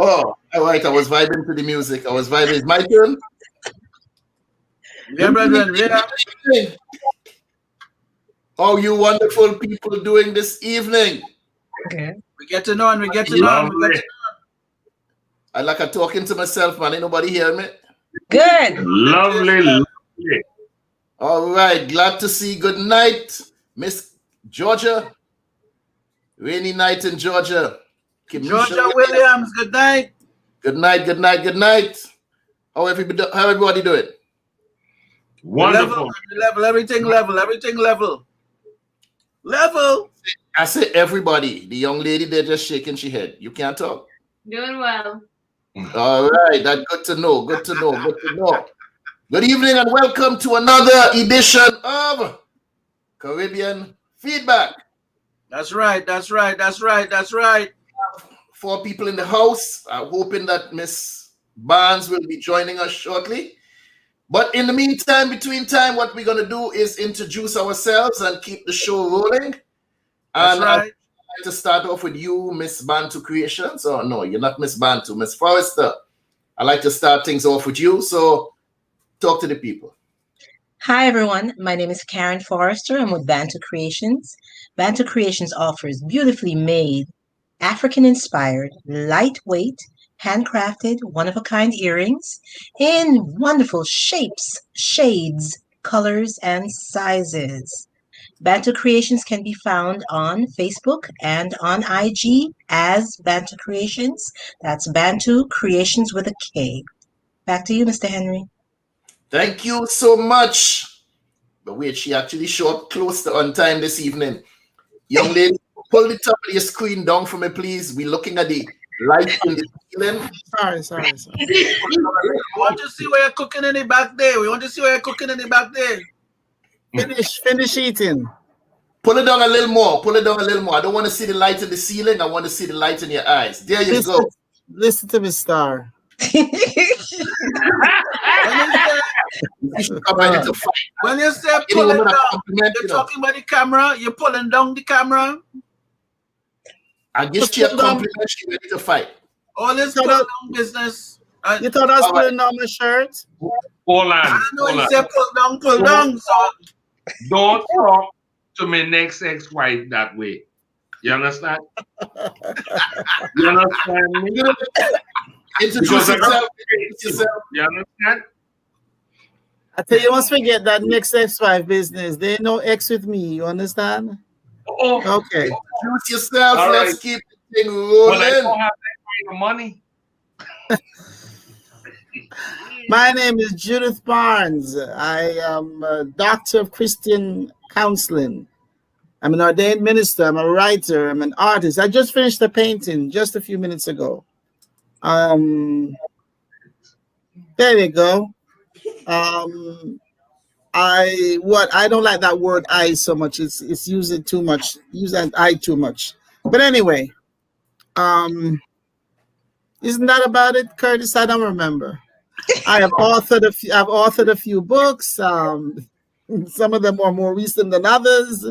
Oh, all right. I was vibing to the music. I was vibing. It's my turn. Yeah, brethren. Yeah. How you wonderful people doing this evening? Okay. We get to know and we get to know. I like I'm talking to myself, man. Ain't nobody hear me? Good. Lovely. All right. Glad to see. Good night, Miss Georgia. Rainy night in Georgia. Georgia Williams, good night. Good night, good night, good night. How everybody doing? Wonderful. Level, everything level. Level. I say everybody. The young lady there just shaking her head. You can't talk? Doing well. All right. That's good to know. Good to know. Good to know. Good evening and welcome to another edition of Caribbean Feedback. That's right. 4 people in the house. I'm hoping that Miss Barnes will be joining us shortly. But in the meantime, between time, what we're going to do is introduce ourselves and keep the show rolling. That's and right. I'd like to start off with you, Miss BantuKreations. Oh, no, you're not Miss Bantu, Miss Forrester. I'd like to start things off with you. So talk to the people. Hi, everyone. My name is Karin Forrester. I'm with BantuKreations. BantuKreations offers beautifully made, African-inspired, lightweight, handcrafted, one-of-a-kind earrings in wonderful shapes, shades, colors, and sizes. BantuKreations can be found on Facebook and on IG as BantuKreations. That's BantuKreations with a K. Back to you, Mr. Henry. Thank you so much. But wait, she actually showed up close to on time this evening. Young lady, pull the top of your screen down for me, please. We're looking at the light in the ceiling. Sorry. We want to see where you're cooking in the back there. Finish eating. Pull it down a little more. I don't want to see the light in the ceiling. I want to see the light in your eyes. There you go. Listen to me, Star. When you say pull it down, you're talking about the camera. You're pulling down the camera. I guess you a compliment. She ready to fight. All this pull down business. You thought I was putting on my shirt? Hold on. I know you said pull down. So don't talk to my next ex-wife that way. You understand? You understand me? Introduce yourself. You understand? I tell you, you must forget that next ex-wife business. There ain't no ex with me. You understand? Oh, okay. Introduce yourself. All Let's right. keep the thing rolling. But I don't have that kind of money. My name is Judith Barnes. I am a doctor of Christian counseling. I'm an ordained minister. I'm a writer. I'm an artist. I just finished a painting just a few minutes ago. There we go. I don't like that word "I" so much. It's using too much. Use that "I" too much. But anyway, isn't that about it, Curtis? I don't remember. I've authored a few books. Some of them are more recent than others.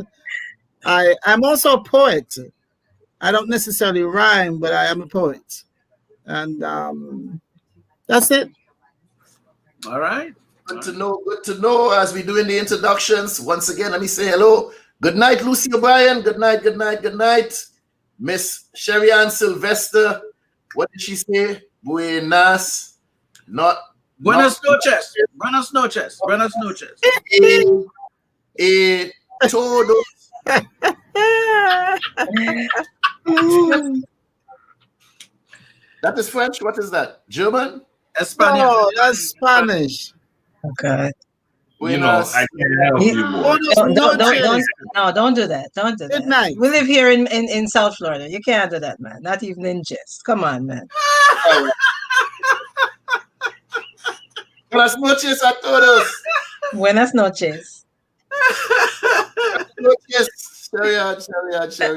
I'm also a poet. I don't necessarily rhyme, but I am a poet. And that's it. all right. Good to know. As we doing the introductions, once again, let me say hello. Good night, Lucy O'Brien. Good night. Miss Sherry Ann Sylvester. What did she say? Buenas noches. Buenas noches. Todos. That is French. What is that? German? Spanish. Oh, that's Spanish. Okay. you know, I can't help you more. Don't do that. Don't do Good that. night. We live here in South Florida. You can't do that, man. Not even in jest. Come on, man. Buenas noches a todos. Buenas noches. Buenas noches.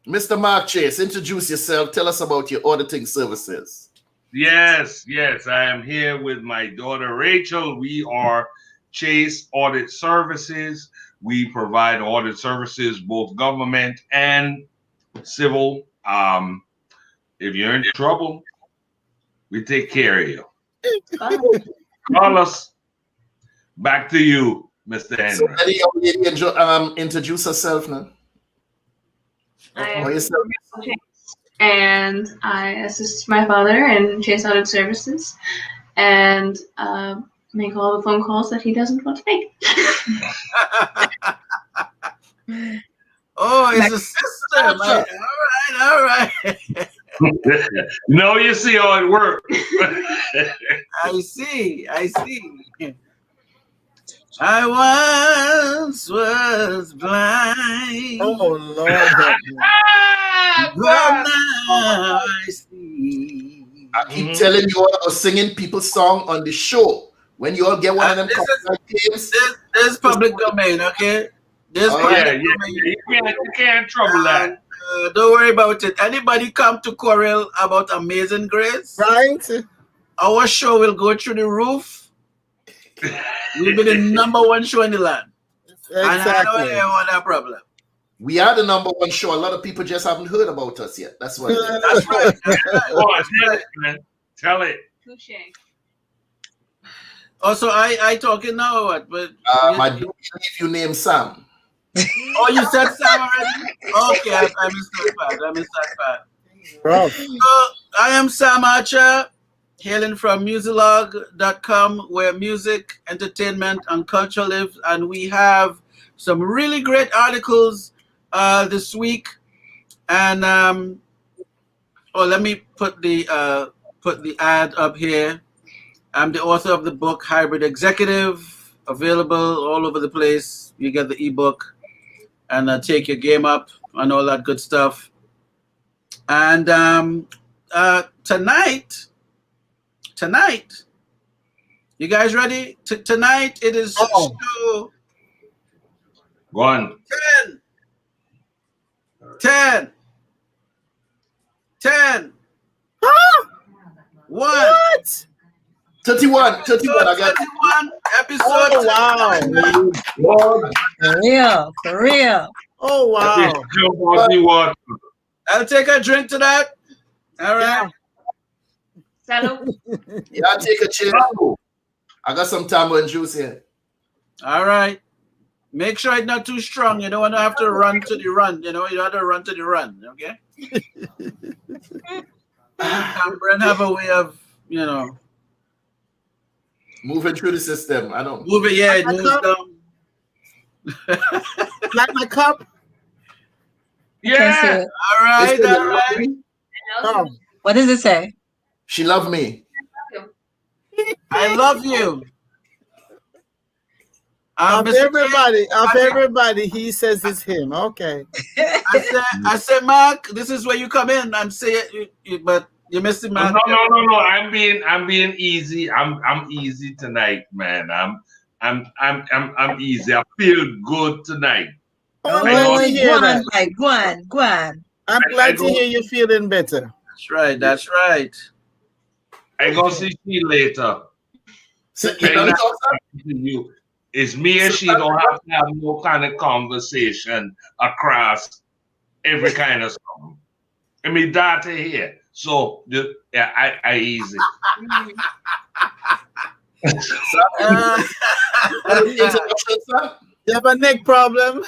Mr. Mark Chase, introduce yourself. Tell us about your auditing services. Yes, I am here with my daughter Rachel. We are Chase Audit Services. We provide audit services, both government and civil. If you're in trouble, we take care of you. Call us. Back to you, Mr. Henry. So, any young lady introduce herself now. And I assist my father in Chase Audit Services and make all the phone calls that he doesn't want to make. Oh, it's a system. All right. No, you see how it works. I see. I once was blind. Oh, Lord. But now I see. I keep telling you all about singing people's song on the show. When you all get one of them games. This is public domain, okay? You can't trouble that. Don't worry about it. Anybody come to quarrel about Amazing Grace? Right? Our show will go through the roof. We'll be the #1 show in the land. Exactly. And I don't want that problem. We are the #1 show. A lot of people just haven't heard about us yet. That's why. That's right. Tell it, man. Tell it. Touché. Also, I talking now or what? But I do believe you name Sam. oh, you said Sam already? Okay, I missed that part. So, I am Sam Archer, hailing from Muzilog.com, where music, entertainment, and culture live. And we have some really great articles this week. And let me put the ad up here. I'm the author of the book Hybrid Executive, available all over the place. You get the ebook and take your game up and all that good stuff. And tonight, you guys ready? Tonight it is show Go on. 10. 1. What? 31. I got 31 episode. Oh, wow. For real. Oh, wow. I'll take a drink to that. All right. Salud. Yeah, I'll take a chill. I got some tambo and juice here. All right. Make sure it's not too strong. You don't want to have to run to the run. You don't have to run to the run. Okay. Cameron have a way of, moving through the system. I don't move it. Yeah, it moves down. Like my cup. Yeah. All right. Oh. What does it say? She loved me. I love you. Of everybody, he says it's him. Okay. I said, Mark, this is where you come in and say it, but you missed it, man. No. I'm being easy. I'm easy tonight, man. I'm easy. I feel good tonight. Oh, go on. I'm glad to hear you feeling better. That's right. I'm gonna see you later. So, it's me and she don't have to have no kind of conversation across every kind of song. I mean, data here. So, I easy. You have a neck problem?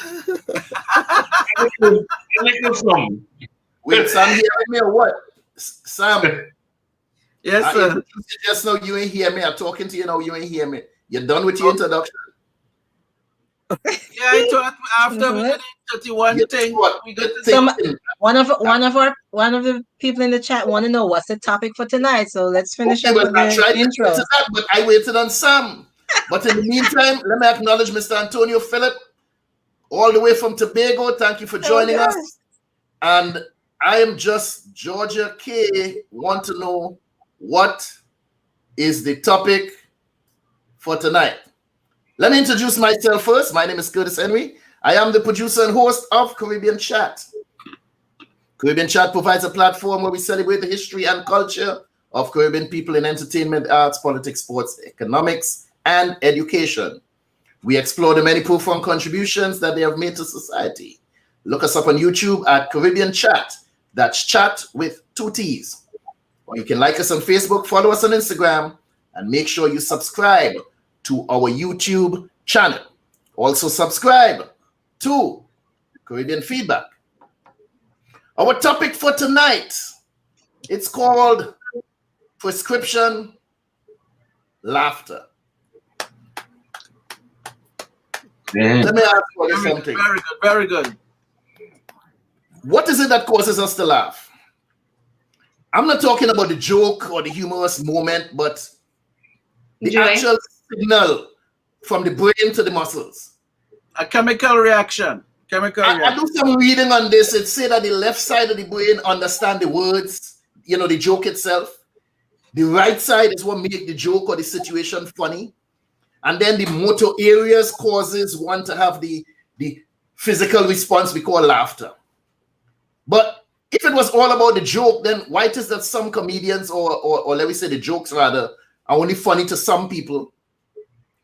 Wait, Sam, hearing me or what? Sam. Yes, sir. Just know you ain't hear me. I'm talking to you now. You ain't hear me. You're done with your introduction. Yeah, I thought after we did the 31 Guess thing, what? we got to Some one of the people in the chat want to know what's the topic for tonight. So let's finish Okay, up well, with I the tried to intro. get to that, but I waited on some. But in the meantime, let me acknowledge Mr. Antonio Phillip, all the way from Tobago. Thank you for joining us. And I am just Georgia K. Want to know what is the topic for tonight? Let me introduce myself first. My name is Curtis Henry. I am the producer and host of Caribbean Chat. Caribbean Chat provides a platform where we celebrate the history and culture of Caribbean people in entertainment, arts, politics, sports, economics, and education. We explore the many profound contributions that they have made to society. Look us up on YouTube at Caribbean Chat. That's chat with 2 T's. Or you can like us on Facebook, follow us on Instagram, and make sure you subscribe to our YouTube channel. Also subscribe to Caribbean Feedback. Our topic for tonight, it's called prescription laughter. Let me ask you something. Very good, very good. What is it that causes us to laugh? I'm not talking about the joke or the humorous moment, but the actual signal from the brain to the muscles. A chemical reaction. I do some reading on this. It said that the left side of the brain understand the words, the joke itself. The right side is what make the joke or the situation funny. And then the motor areas causes one to have the physical response we call laughter. But if it was all about the joke, then why it is that some comedians or let me say the jokes rather are only funny to some people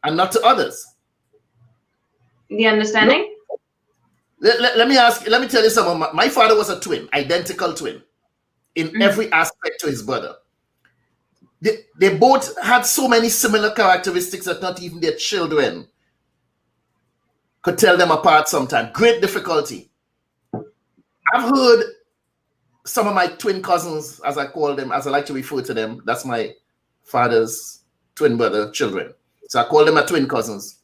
and not to others? The understanding? Let me tell you something. My father was a twin, identical twin, in every aspect to his brother. They both had so many similar characteristics that not even their children could tell them apart sometimes. Great difficulty. I've heard some of my twin cousins, as I call them, as I like to refer to them, that's my father's twin brother children. So I call them my twin cousins.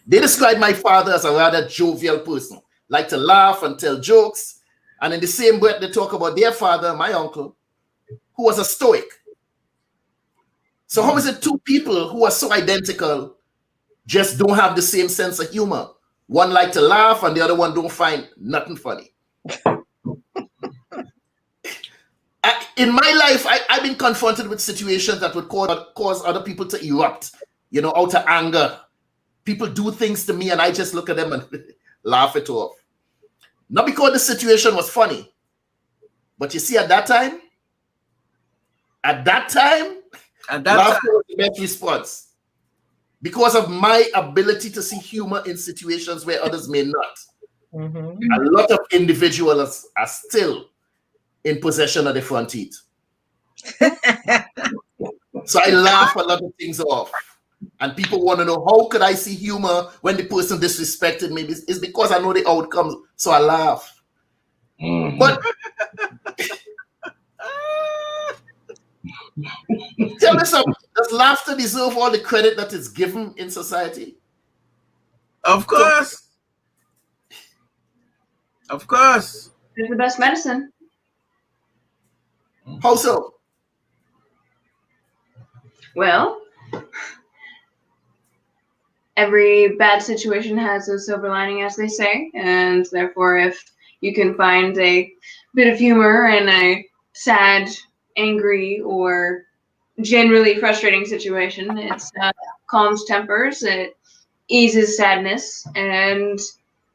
They describe my father as a rather jovial person, like to laugh and tell jokes. And in the same breath, they talk about their father, my uncle, who was a stoic. So how is it two people who are so identical just don't have the same sense of humor? One like to laugh and the other one don't find nothing funny. In my life, I've been confronted with situations that would cause other people to erupt, out of anger. People do things to me and I just look at them and laugh it off. Not because the situation was funny, but you see, at that time, laughter was the best response because of my ability to see humor in situations where others may not. A lot of individuals are still in possession of the front teeth. So I laugh a lot of things off. And people want to know, how could I see humor when the person disrespected me? It's because I know the outcomes, so I laugh. But tell me something, does laughter deserve all the credit that it's given in society? Of course. Of course. It's the best medicine. How so? Well, every bad situation has a silver lining, as they say, and therefore if you can find a bit of humor in a sad, angry, or generally frustrating situation, it calms tempers, it eases sadness, and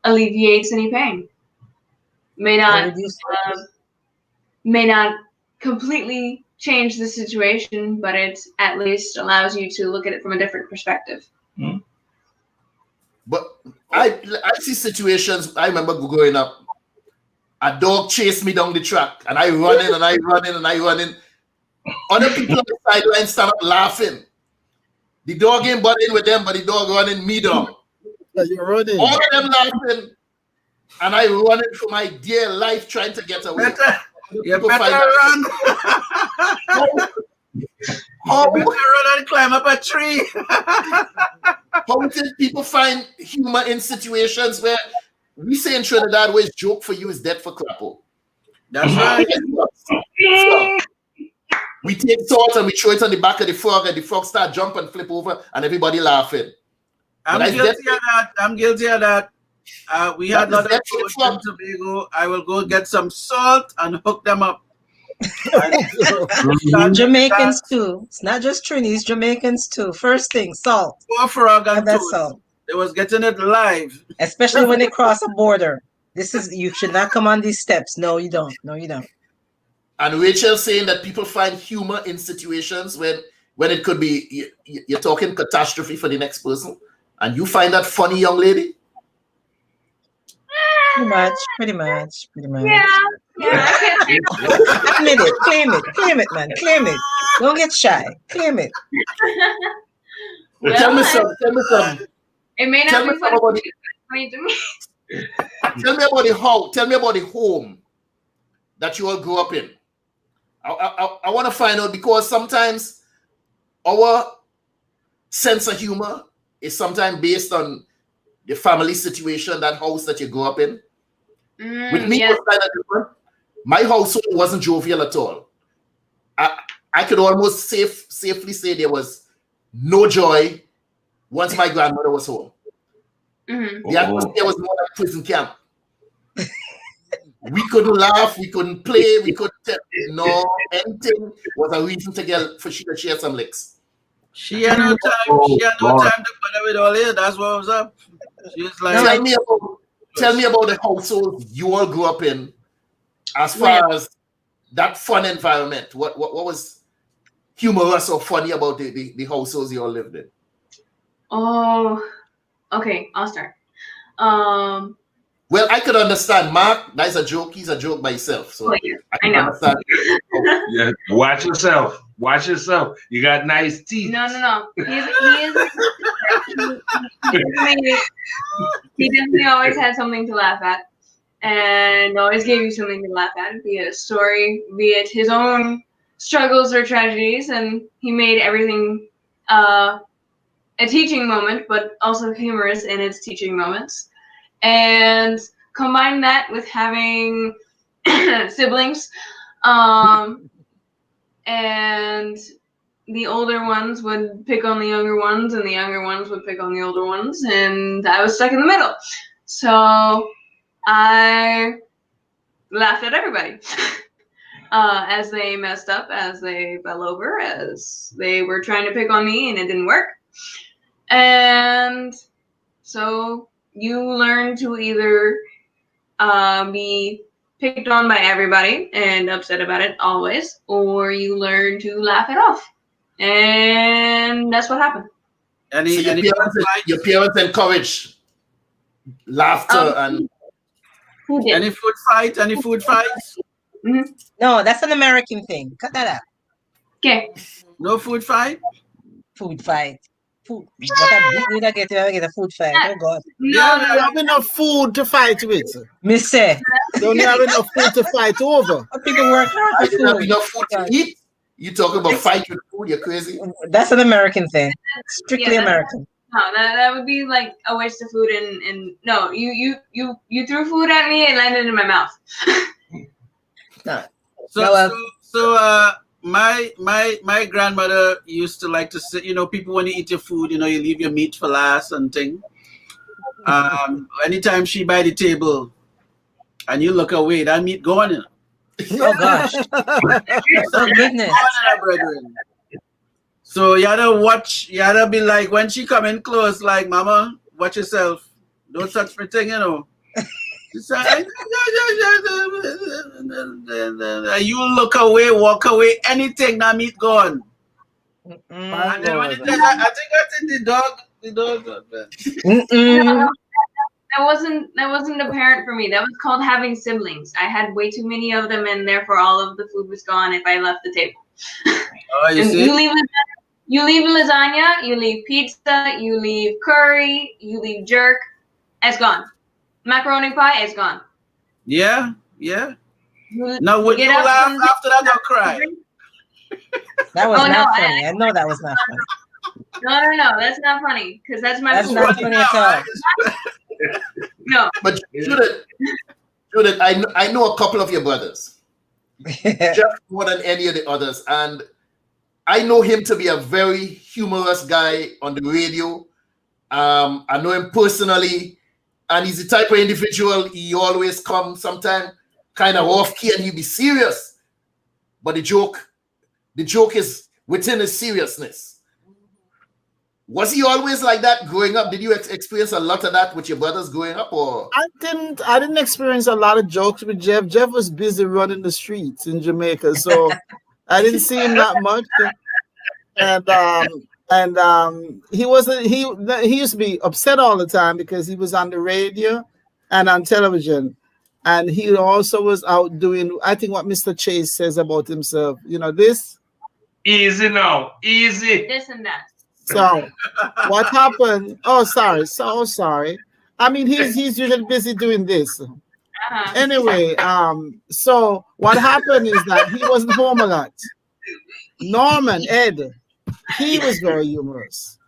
alleviates any pain. May not completely change the situation, but it at least allows you to look at it from a different perspective. But I see situations. I remember growing up, a dog chased me down the track, and I run in and I run in and I run in. Other people on the sideline start up laughing. The dog ain't butting with them, but the dog running me down. You're running. All of them laughing, and I running for my dear life, trying to get away. You better run. How? You better run and climb up a tree. how did people find humor in situations where we say in Trinidad, where it's joke for you is death for crapo? That's right. So, we take salt and we throw it on the back of the frog, and the frog start jump and flip over, and everybody laughing. I'm guilty of that. I'm guilty of that. We had a lot of tourists in Tobago. I will go get some salt and hook them up. Jamaicans too. It's not just Trinis, Jamaicans too. First thing, salt. Poor frog and that toast. salt. They was getting it live. Especially when they cross a border. You should not come on these steps. No, you don't. No, you don't. And Rachel saying that people find humor in situations when it could be you're talking catastrophe for the next person, and you find that funny, young lady. Pretty much. Yeah. Admit it, claim it, man, claim it. Don't get shy, claim it. Well, tell me some. It may not be funny to me. Tell me about the home that you all grew up in. I want to find out, because sometimes our sense of humor is sometimes based on the family situation, that house that you grew up in. With me, it was kind of different. My household wasn't jovial at all. I could almost safely say there was no joy once my grandmother was home. The atmosphere was more like prison camp. We couldn't laugh, we couldn't play, we couldn't anything was a reason for she to share some licks. She had no time. She had no time to put up with all this. That's what was up. She was like, tell me about the household you all grew up in, as far as that fun environment. What was humorous or funny about the households you all lived in? Oh, okay, I'll start. Well, I could understand Mark. That's a joke. He's a joke by himself. So I can understand. Yeah, watch yourself. Watch yourself. You got nice teeth. No. He definitely always had something to laugh at, and always gave you something to laugh at, be it a story, be it his own struggles or tragedies, and he made everything a teaching moment, but also humorous in its teaching moments. And combine that with having siblings, and the older ones would pick on the younger ones, and the younger ones would pick on the older ones, and I was stuck in the middle. So I laughed at everybody as they messed up, as they fell over, as they were trying to pick on me and it didn't work. And so you learn to either be picked on by everybody and upset about it always, or you learn to laugh it off. And that's what happened. Your parents encourage laughter and who did? Any food fights? Mm-hmm. No, that's an American thing. Cut that out. Okay. No food fight? Food fight. Food. You don't get a food fight. Oh God. No, you have enough food to fight with. Miss say. Don't you have enough food to fight over? People work hard for have food. enough food to eat. You talking about fight with food? You're crazy. That's an American thing. Strictly American. No, that would be like a waste of food, and no, you threw food at me and landed in my mouth. My grandmother used to like to say, people, when you eat your food, you leave your meat for last and thing. Anytime she by the table and you look away, that meat gone. Oh gosh. Oh goodness. So you had to be like, when she come in close, like, mama, watch yourself. Don't touch my thing, She said, you look away, walk away, anything, that meat gone. And then when it does, I think that's in the dog. That wasn't apparent for me. That was called having siblings. I had way too many of them, and therefore all of the food was gone if I left the table. Oh, you see? You leave lasagna, you leave pizza, you leave curry, you leave jerk, it's gone. Macaroni pie, it's gone. Yeah. Now, would you laugh after that or cry? That was not funny. I know that was not funny. No, that's not funny because that's my That's food. not funny at all. No. But Judith, I know a couple of your brothers, just more than any of the others, and I know him to be a very humorous guy on the radio. I know him personally, and he's the type of individual. He always comes sometimes kind of off key, and he'll be serious, but the joke is within his seriousness. Was he always like that growing up? Did you experience a lot of that with your brothers growing up, or? I didn't experience a lot of jokes with Jeff. Jeff was busy running the streets in Jamaica, so I didn't see him that much. And he wasn't. He used to be upset all the time because he was on the radio and on television, and he also was out doing, I think, what Mr. Chase says about himself. You know this. Easy now, easy. This and that. So what happened? Oh, sorry. I mean, he's usually busy doing this. Anyway, so what happened is that he wasn't home a lot. Norman, Ed, he was very humorous.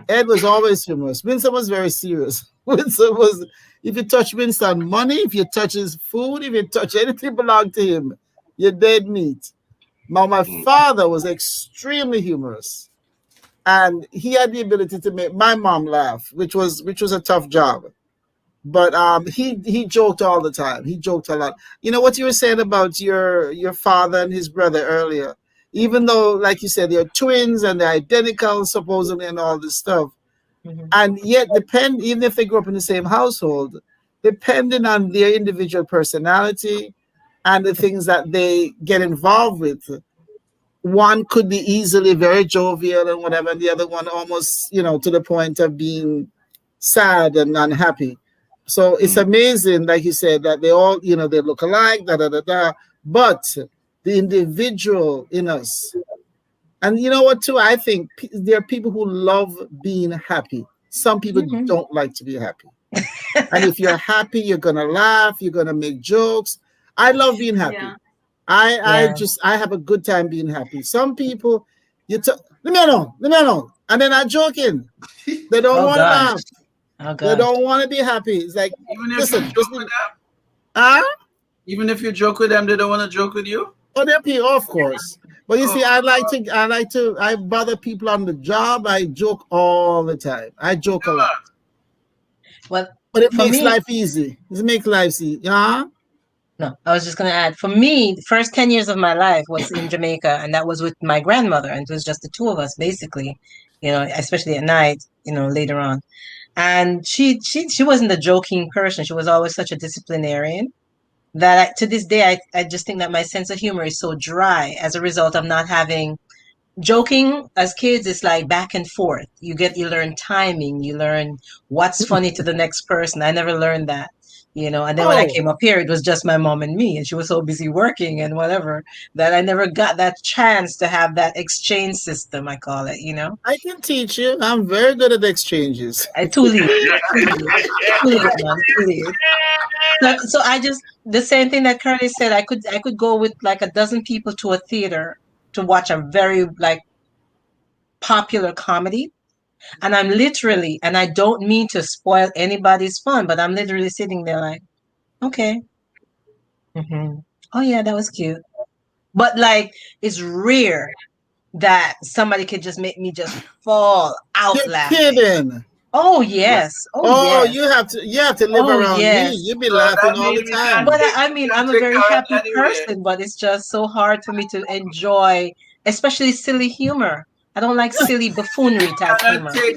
Ed was always humorous. Winston was very serious. Winston was, if you touch Winston money, if you touch his food, if you touch anything belonged to him, you're dead meat. My father was extremely humorous. And he had the ability to make my mom laugh, which was a tough job. But he joked all the time. He joked a lot. You know what you were saying about your father and his brother earlier? Even though, like you said, they're twins and they're identical, supposedly, and all this stuff. Mm-hmm. And yet, even if they grew up in the same household, depending on their individual personality and the things that they get involved with, one could be easily very jovial and whatever, and the other one almost, to the point of being sad and unhappy. So it's amazing, like you said, that they all, they look alike, but the individual in us. And you know what, too? I think there are people who love being happy. Some people don't like to be happy. And if you're happy, you're going to laugh, you're going to make jokes. I love being happy. Yeah. I have a good time being happy. Some people, leave me alone. And they're not joking. They don't want to laugh. Oh, they don't want to be happy. It's like, even if you joke with them, they don't want to joke with you? Oh, they're people, of course. But you see, I bother people on the job. I joke all the time. I joke a lot. Well, but it makes life easy. It makes life easy. No, I was just going to add, for me, the first 10 years of my life was in Jamaica, and that was with my grandmother, and it was just the two of us, basically, especially at night, later on. And she wasn't a joking person. She was always such a disciplinarian that to this day, I just think that my sense of humor is so dry as a result of not having joking. As kids, it's like back and forth. You learn timing, you learn what's funny to the next person. I never learned that. And then when I came up here, it was just my mom and me, and she was so busy working and whatever that I never got that chance to have that exchange system, I call it, I can teach you. I'm very good at exchanges. Too late, man. So I just, the same thing that Karin said, I could go with like a dozen people to a theater to watch a very popular comedy. And I'm literally, and I don't mean to spoil anybody's fun, but I'm literally sitting there like, okay. Oh yeah, that was cute. But it's rare that somebody could just make me just fall out laughing. Kidding. Oh yes. Yes. you have to live around me. You be laughing all the time. But I'm a very happy person, but it's just so hard for me to enjoy, especially silly humor. I don't like silly buffoonery type humor. I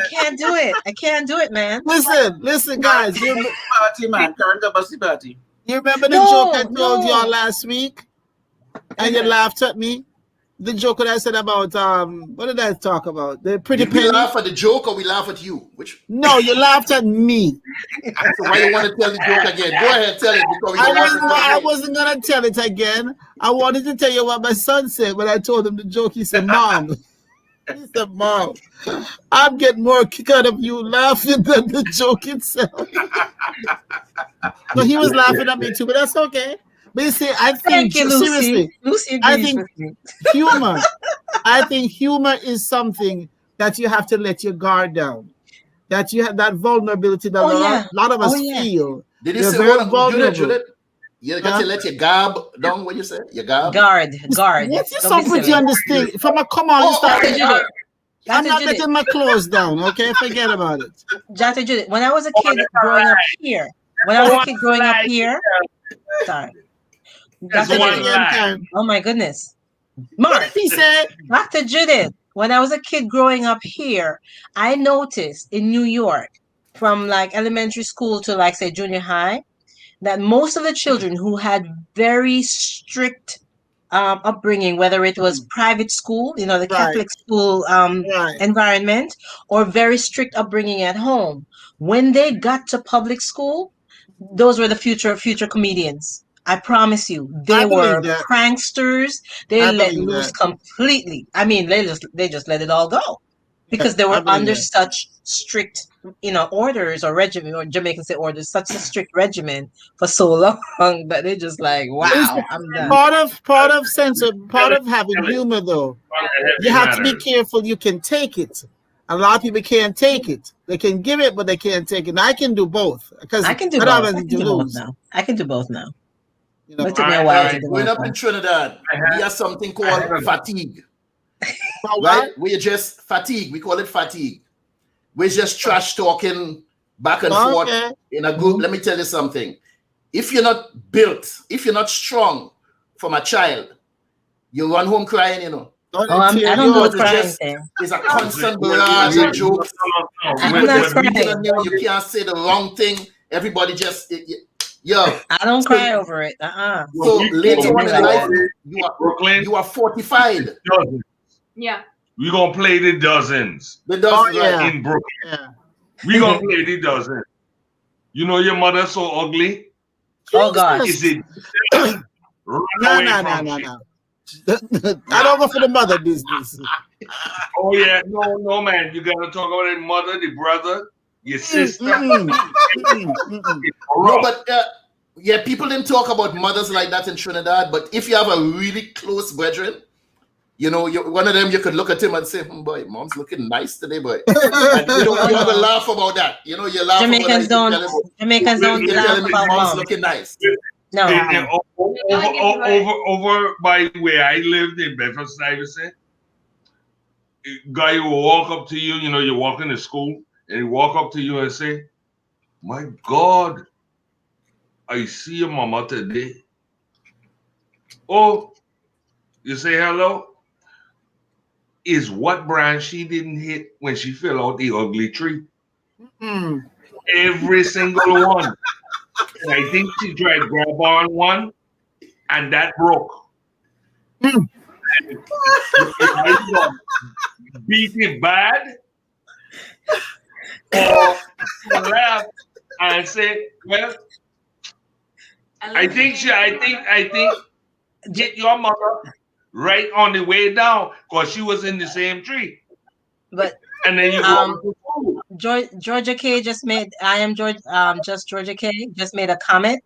can't do it. I can't do it, man. Listen, guys. Party, man. Party. You remember the joke I told y'all last week? And you laughed at me? The joke that I said about, what did I talk about? The pretty penny. Did we laugh at the joke or we laugh at you? Which? No, you laughed at me. So why you want to tell the joke again? Go ahead, tell it. I wasn't going to tell it again. I wanted to tell you what my son said when I told him the joke. He said, Mom. He said, Mom, I'm getting more kick out of you laughing than the joke itself. So he was laughing at me too, but that's okay. But you see, I think, Lucy. seriously, Lucy I think humor I think humor is something that you have to let your guard down. That you have that vulnerability that a lot of us feel. Did you You're say very what? vulnerable. Judith? You got to let your garb down. What you say? Your garb? Guard. What is so pretty on this thing? From a come on, I'm not letting my clothes down. Okay, forget about it. Dr. Judith, when I was a kid growing up here, sorry. Dr. Judith, oh my goodness. Mark, he said, Dr. Judith, when I was a kid growing up here, I noticed in New York, from like elementary school to like say junior high, that most of the children who had very strict upbringing, whether it was private school, the Catholic school environment, or very strict upbringing at home, when they got to public school, those were the future comedians. I promise you, they were pranksters. They let loose completely. I mean, they just let it all go because they were under such strict, orders or regimen, or Jamaicans say orders, such a strict regimen for so long that they're just like, wow, I'm done. Part of having humor, though, you have to be careful. You can take it. A lot of people can't take it. They can give it, but they can't take it. And I can do both because I can do both now. I can do both now. It took me a while to do growing up in Trinidad, we have something called fatigue. Right? We're just fatigue. We call it fatigue. We're just trash talking back and forth in a group. Let me tell you something. If you're not built, if you're not strong from a child, you run home crying, I don't know crying. It's a constant barrage of jokes. You can't say the wrong thing. Everybody just... I don't cry over it. So later on in life, you are fortified. Yeah. We're going to play the dozens. The dozens in Brooklyn. Yeah. We're going to play the dozens. You know your mother's so ugly? Oh, God. Is it? No. I don't go for the mother business. Oh, yeah. No, man. You got to talk about the mother, the brother, your sister. No, but people didn't talk about mothers like that in Trinidad. But if you have a really close brethren, one of them, you could look at him and say, boy, mom's looking nice today, boy. And you have to laugh about that. You laugh Jamaicans about that. Jamaicans don't laugh about mom's looking nice. No. Over by where I lived in Bedford-Stuyvesant, guy will walk up to you, you're walking to school, and he walk up to you and say, my God, I see your mama today. Oh, you say hello? Is what branch she didn't hit when she fell out the ugly tree? Every single one. And I think she tried to grab on one, and that broke. Beat it bad, or laugh and say, well, I think get your mother right on the way down because she was in the same tree. But and then you Georgia K just made Georgia K just made a comment.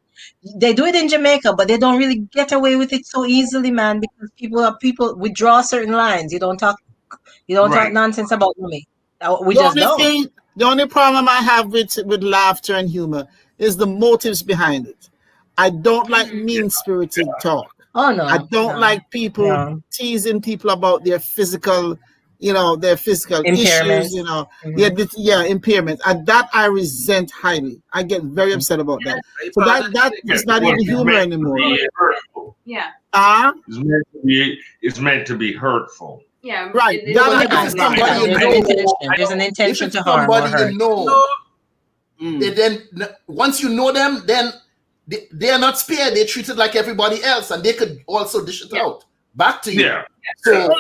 They do it in Jamaica, but they don't really get away with it so easily, man, because people withdraw certain lines. You don't talk nonsense about me. The only problem I have with laughter and humor is the motives behind it. I don't like mean-spirited talk. Oh no. I don't like people teasing people about their physical, their physical issues, impairment. And that I resent highly. I get very upset about that. So that is not even humor anymore. Yeah. It's meant to be hurtful. Yeah. Right. There's an intention to harm or hurt. Then once you know them, then they are not spared. They're treated like everybody else, and they could also dish it out back to you. Yeah. So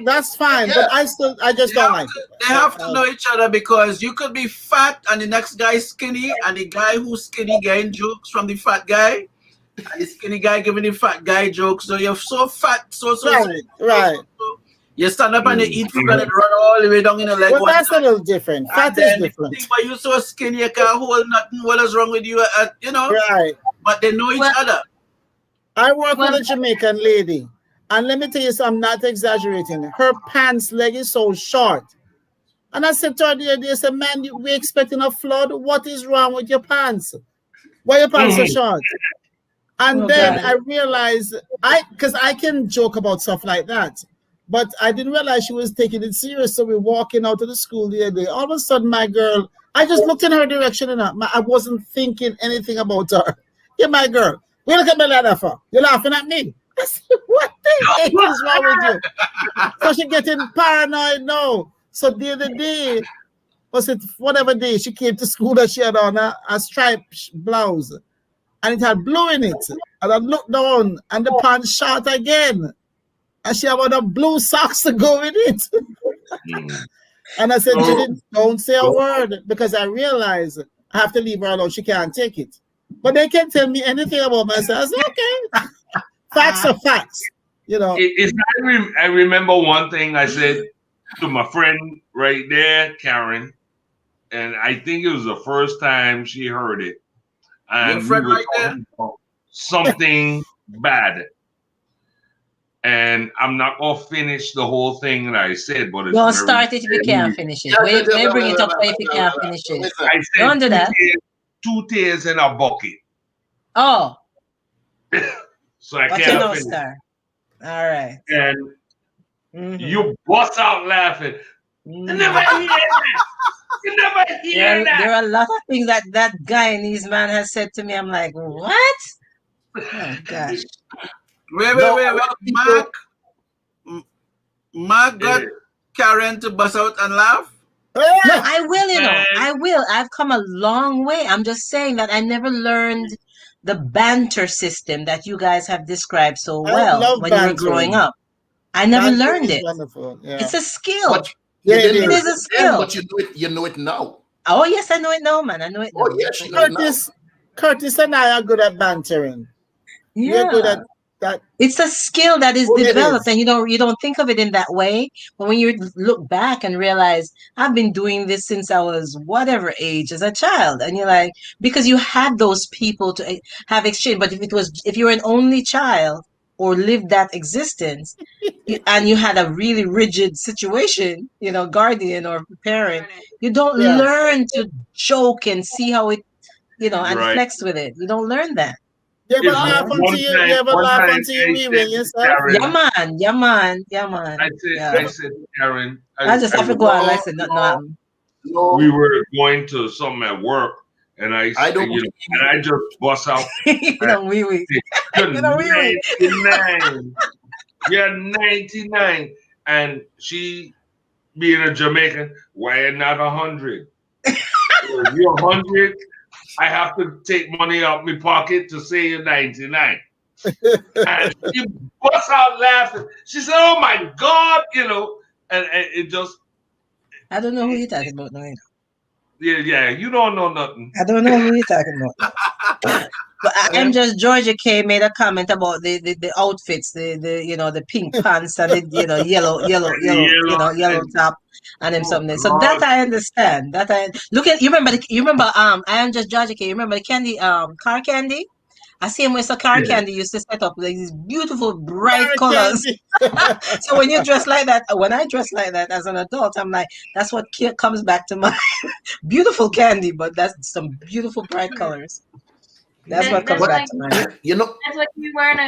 that's fine, but I just don't like it. They have to know each other because you could be fat and the next guy is skinny, and the guy who's skinny getting jokes from the fat guy, and the skinny guy giving the fat guy jokes. So you're so fat, right. You stand up and you eat food and it run all the way down in the leg. Well, that's a little different. Fat is different. But you're so skinny, you can't hold nothing. What is wrong with you? Right. But they know each other. I work with a Jamaican lady, And let me tell you something, I'm not exaggerating. Her pants leg is so short. And I said to her the other day, I said, man, we're expecting a flood. What is wrong with your pants? Why your pants so short? And then I realized, because I can joke about stuff like that, but I didn't realize she was taking it serious. So we're walking out of the school the other day. All of a sudden, my girl, I just looked in her direction and I wasn't thinking anything about her. Yeah, my girl, we look at me like that for? You're laughing at me. I said, what the heck is wrong with you? So she getting paranoid now. So the other day, was it whatever day, she came to school that she had on a striped blouse. And it had blue in it. And I looked down and the pants short again. And she had on the blue socks to go with it. And I said, Judith, don't say a word, because I realize I have to leave her alone. She can't take it. But they can't tell me anything about myself. I said, okay. Facts are facts. You know. I remember one thing I said to my friend right there, Karin, and I think it was the first time she heard it. And we were talking about something bad. And I'm not going to finish the whole thing that I said, but it's don't start it if you can't finish it. They bring it up if you can't finish it. I said don't do that. Two tears in a bucket. Oh. So I can't finish. Star. All right. And you bust out laughing. I never hear that. You never hear that. There are a lot of things that Guyanese man has said to me. I'm like, what? Oh gosh. Wait. Mark got Karin to bust out and laugh? No, I will, I will. I've come a long way. I'm just saying that I never learned the banter system that you guys have described so well when you were growing up. I never learned it. Wonderful. Yeah. It's a skill. It is a skill. But you know it now. Oh yes, I know it now, man. I know it now. Oh yes, Curtis and I are good at bantering. Yeah. We're good at that. It's a skill that is developed, and you don't think of it in that way. But when you look back and realize I've been doing this since I was whatever age as a child, and you're like, because you had those people to have exchange. But if you were an only child or lived that existence, and you had a really rigid situation, guardian or parent, you don't learn to joke and see how it, and flex with it. You don't learn that. You ever laugh until you wee yourself? Yeah, man. I said, Karin. I just have to go on. I said, nothing. We were going to something at work, and I just bust out. You're 99. And she, being a Jamaican, why not 100? If you're 100, I have to take money out my pocket to say you're 99. And she bust out laughing. She said, oh my God, and it just. I don't know who you're talking about now. Yeah, you don't know nothing. I don't know who you're talking about. But I'm just Georgia K made a comment about the outfits, the pink pants and the yellow top and them something. So that I understand. You remember I am just Georgia K. You remember the candy car candy? I see him with a car candy used to set up like these beautiful bright colors. So when you dress like that, when I dress like that as an adult, I'm like, that's what comes back to my beautiful candy, but that's some beautiful bright colors. That's what comes back to mind. That's like you wearing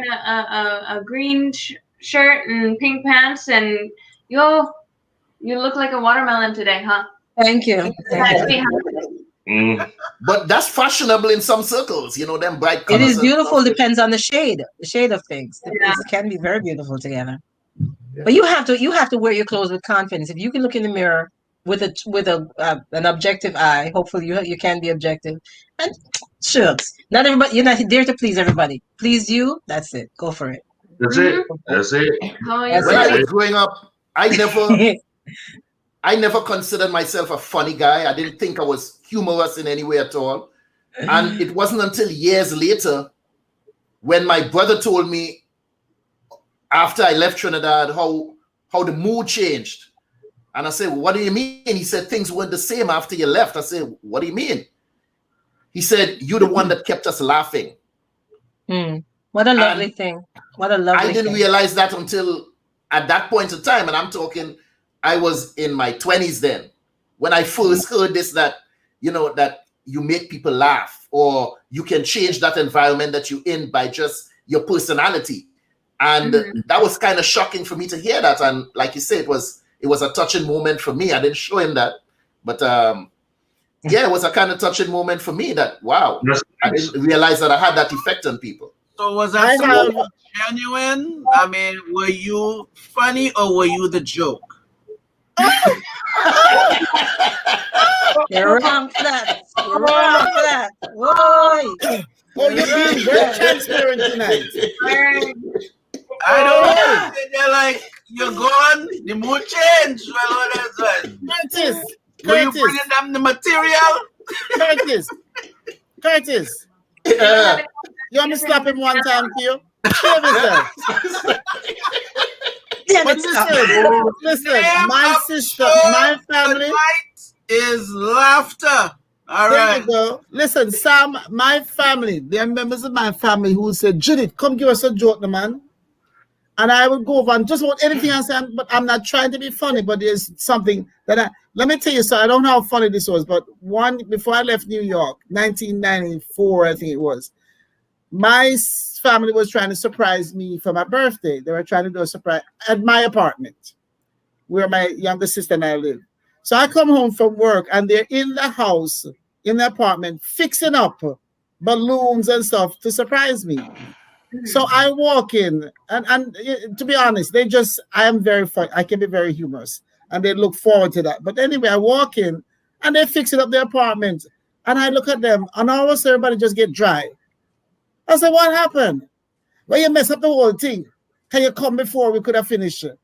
a green shirt and pink pants, and you look like a watermelon today, huh? Thank you. But that's fashionable in some circles, them bright colors. It is beautiful. Depends on the shade of things. It can be very beautiful together. Yeah. But you have to wear your clothes with confidence. If you can look in the mirror with an objective eye, hopefully you can be objective. And shucks, not everybody. You're not there to please everybody. Please you. That's it. Go for it. That's it. When I was growing up, I never considered myself a funny guy. I didn't think I was humorous in any way at all. And it wasn't until years later when my brother told me after I left Trinidad how the mood changed. And I said, what do you mean? He said, things weren't the same after you left. I said, what do you mean? He said, you're the one that kept us laughing. Wow. What a lovely thing. What a lovely I didn't thing. realize that until at that point in time, and I'm talking, I was in my 20s then, when I first heard this, that, you know, that you make people laugh, or you can change that environment that you're in by just your personality. And that was kind of shocking for me to hear that. And like you said, it was a touching moment for me. I didn't show him that, but yeah, it was a kind of touching moment for me that, wow, I didn't realize that I had that effect on people. So was that so genuine? I mean, were you funny or were you the joke? You're wrong for that. You're wrong for that. Whoa. Oh, you're being very transparent tonight. I don't know. They're like, you're gone, the mood changed. Well, what else was? Were you bringing them the material? Curtis. You want me to slap him one time for you? Shave yourself. But listen, my sister, my family is laughter. All there right. you go. Listen, Sam, my family, there are members of my family who said, Judith, come give us a joke, man. And I would go over and just want anything I say, but I'm not trying to be funny, but there's something that let me tell you, so I don't know how funny this was, but before I left New York, 1994, I think it was, my family was trying to surprise me for my birthday. They were trying to do a surprise at my apartment where my younger sister and I live. So I come home from work and they're in the house, in the apartment, fixing up balloons and stuff to surprise me. So I walk in and to be honest, I am very funny. I can be very humorous and they look forward to that. But anyway, I walk in and they're fixing up their apartment and I look at them and all of a sudden everybody just get dry. I said, what happened? Well, you messed up the whole thing. Can you come before we could have finished it?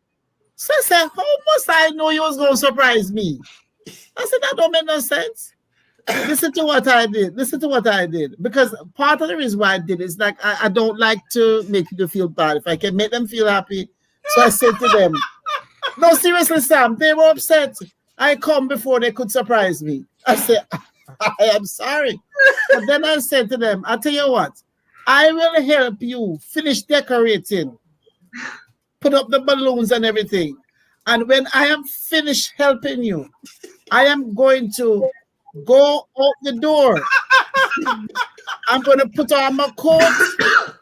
So I said, how must I know you was going to surprise me? I said, that don't make no sense. Listen to what I did. Because part of the reason why I did is like, I don't like to make people feel bad. If I can make them feel happy. So I said to them, no, seriously, Sam, they were upset. I come before they could surprise me. I said, I am sorry. But then I said to them, I'll tell you what, I will help you finish decorating, put up the balloons and everything. And when I am finished helping you, I am going to go out the door. I'm going to put on my coat.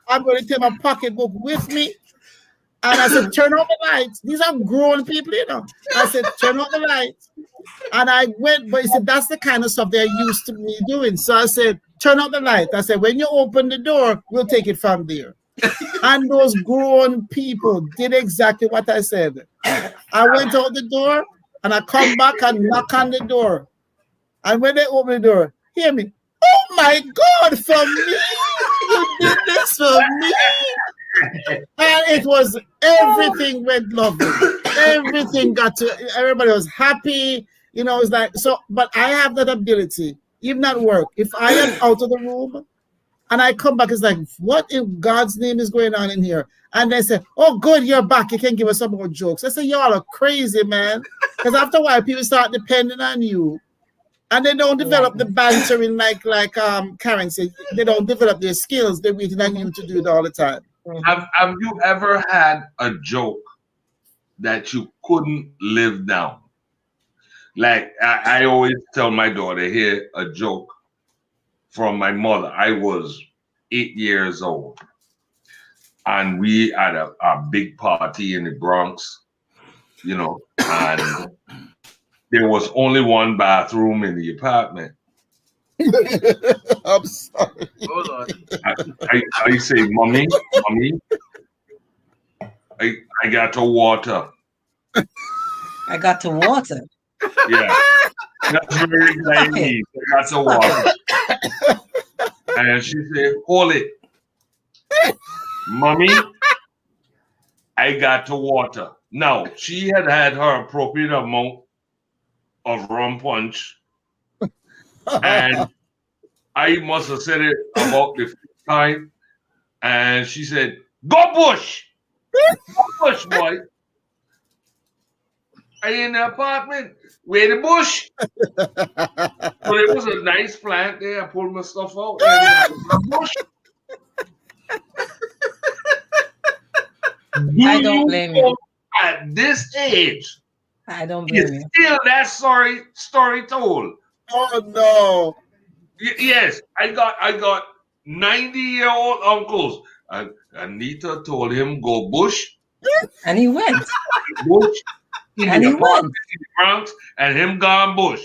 I'm going to take my pocketbook with me. And I said, turn on the lights. These are grown people, you know. I said, turn on the lights. And I went, but he said, that's the kind of stuff they're used to me doing. So I said, turn on the light. I said, when you open the door, we'll take it from there. And those grown people did exactly what I said. I went out the door and I come back and knock on the door. And when they open the door, hear me. Oh my God, for me? You did this for me? And it was, everything went lovely. Everything everybody was happy. You know, it's like, so, but I have that ability, even at work. If I am out of the room and I come back, it's like, what in God's name is going on in here? And they say, oh, good, you're back. You can give us some more jokes. I say, y'all are crazy, man. Because after a while, people start depending on you. And they don't develop the bantering like Karin said. They don't develop their skills. They're waiting on you to do it all the time. Have you ever had a joke that you couldn't live down? Like I always tell my daughter here a joke from my mother. I was 8 years old, and we had a big party in the Bronx, you know, and there was only one bathroom in the apartment. I'm sorry. Hold on. I say, mommy, I got to water. I got to water. Yeah, that's very Chinese. I got to water. And she said, hold it. Mommy, I got to water. Now, she had her appropriate amount of rum punch. And I must have said it about the fifth time. And she said, go bush. Go bush, boy. I in the apartment. Where the bush? So it was a nice plant there. I pulled my stuff out. And the bush. I don't blame you. At this age, I don't blame you. still that story told. Oh no. Yes, I got 90-year-old uncles. And Anita told him go bush. And he went. Bush in And the he went. apartment in the Bronx, and him gone bush.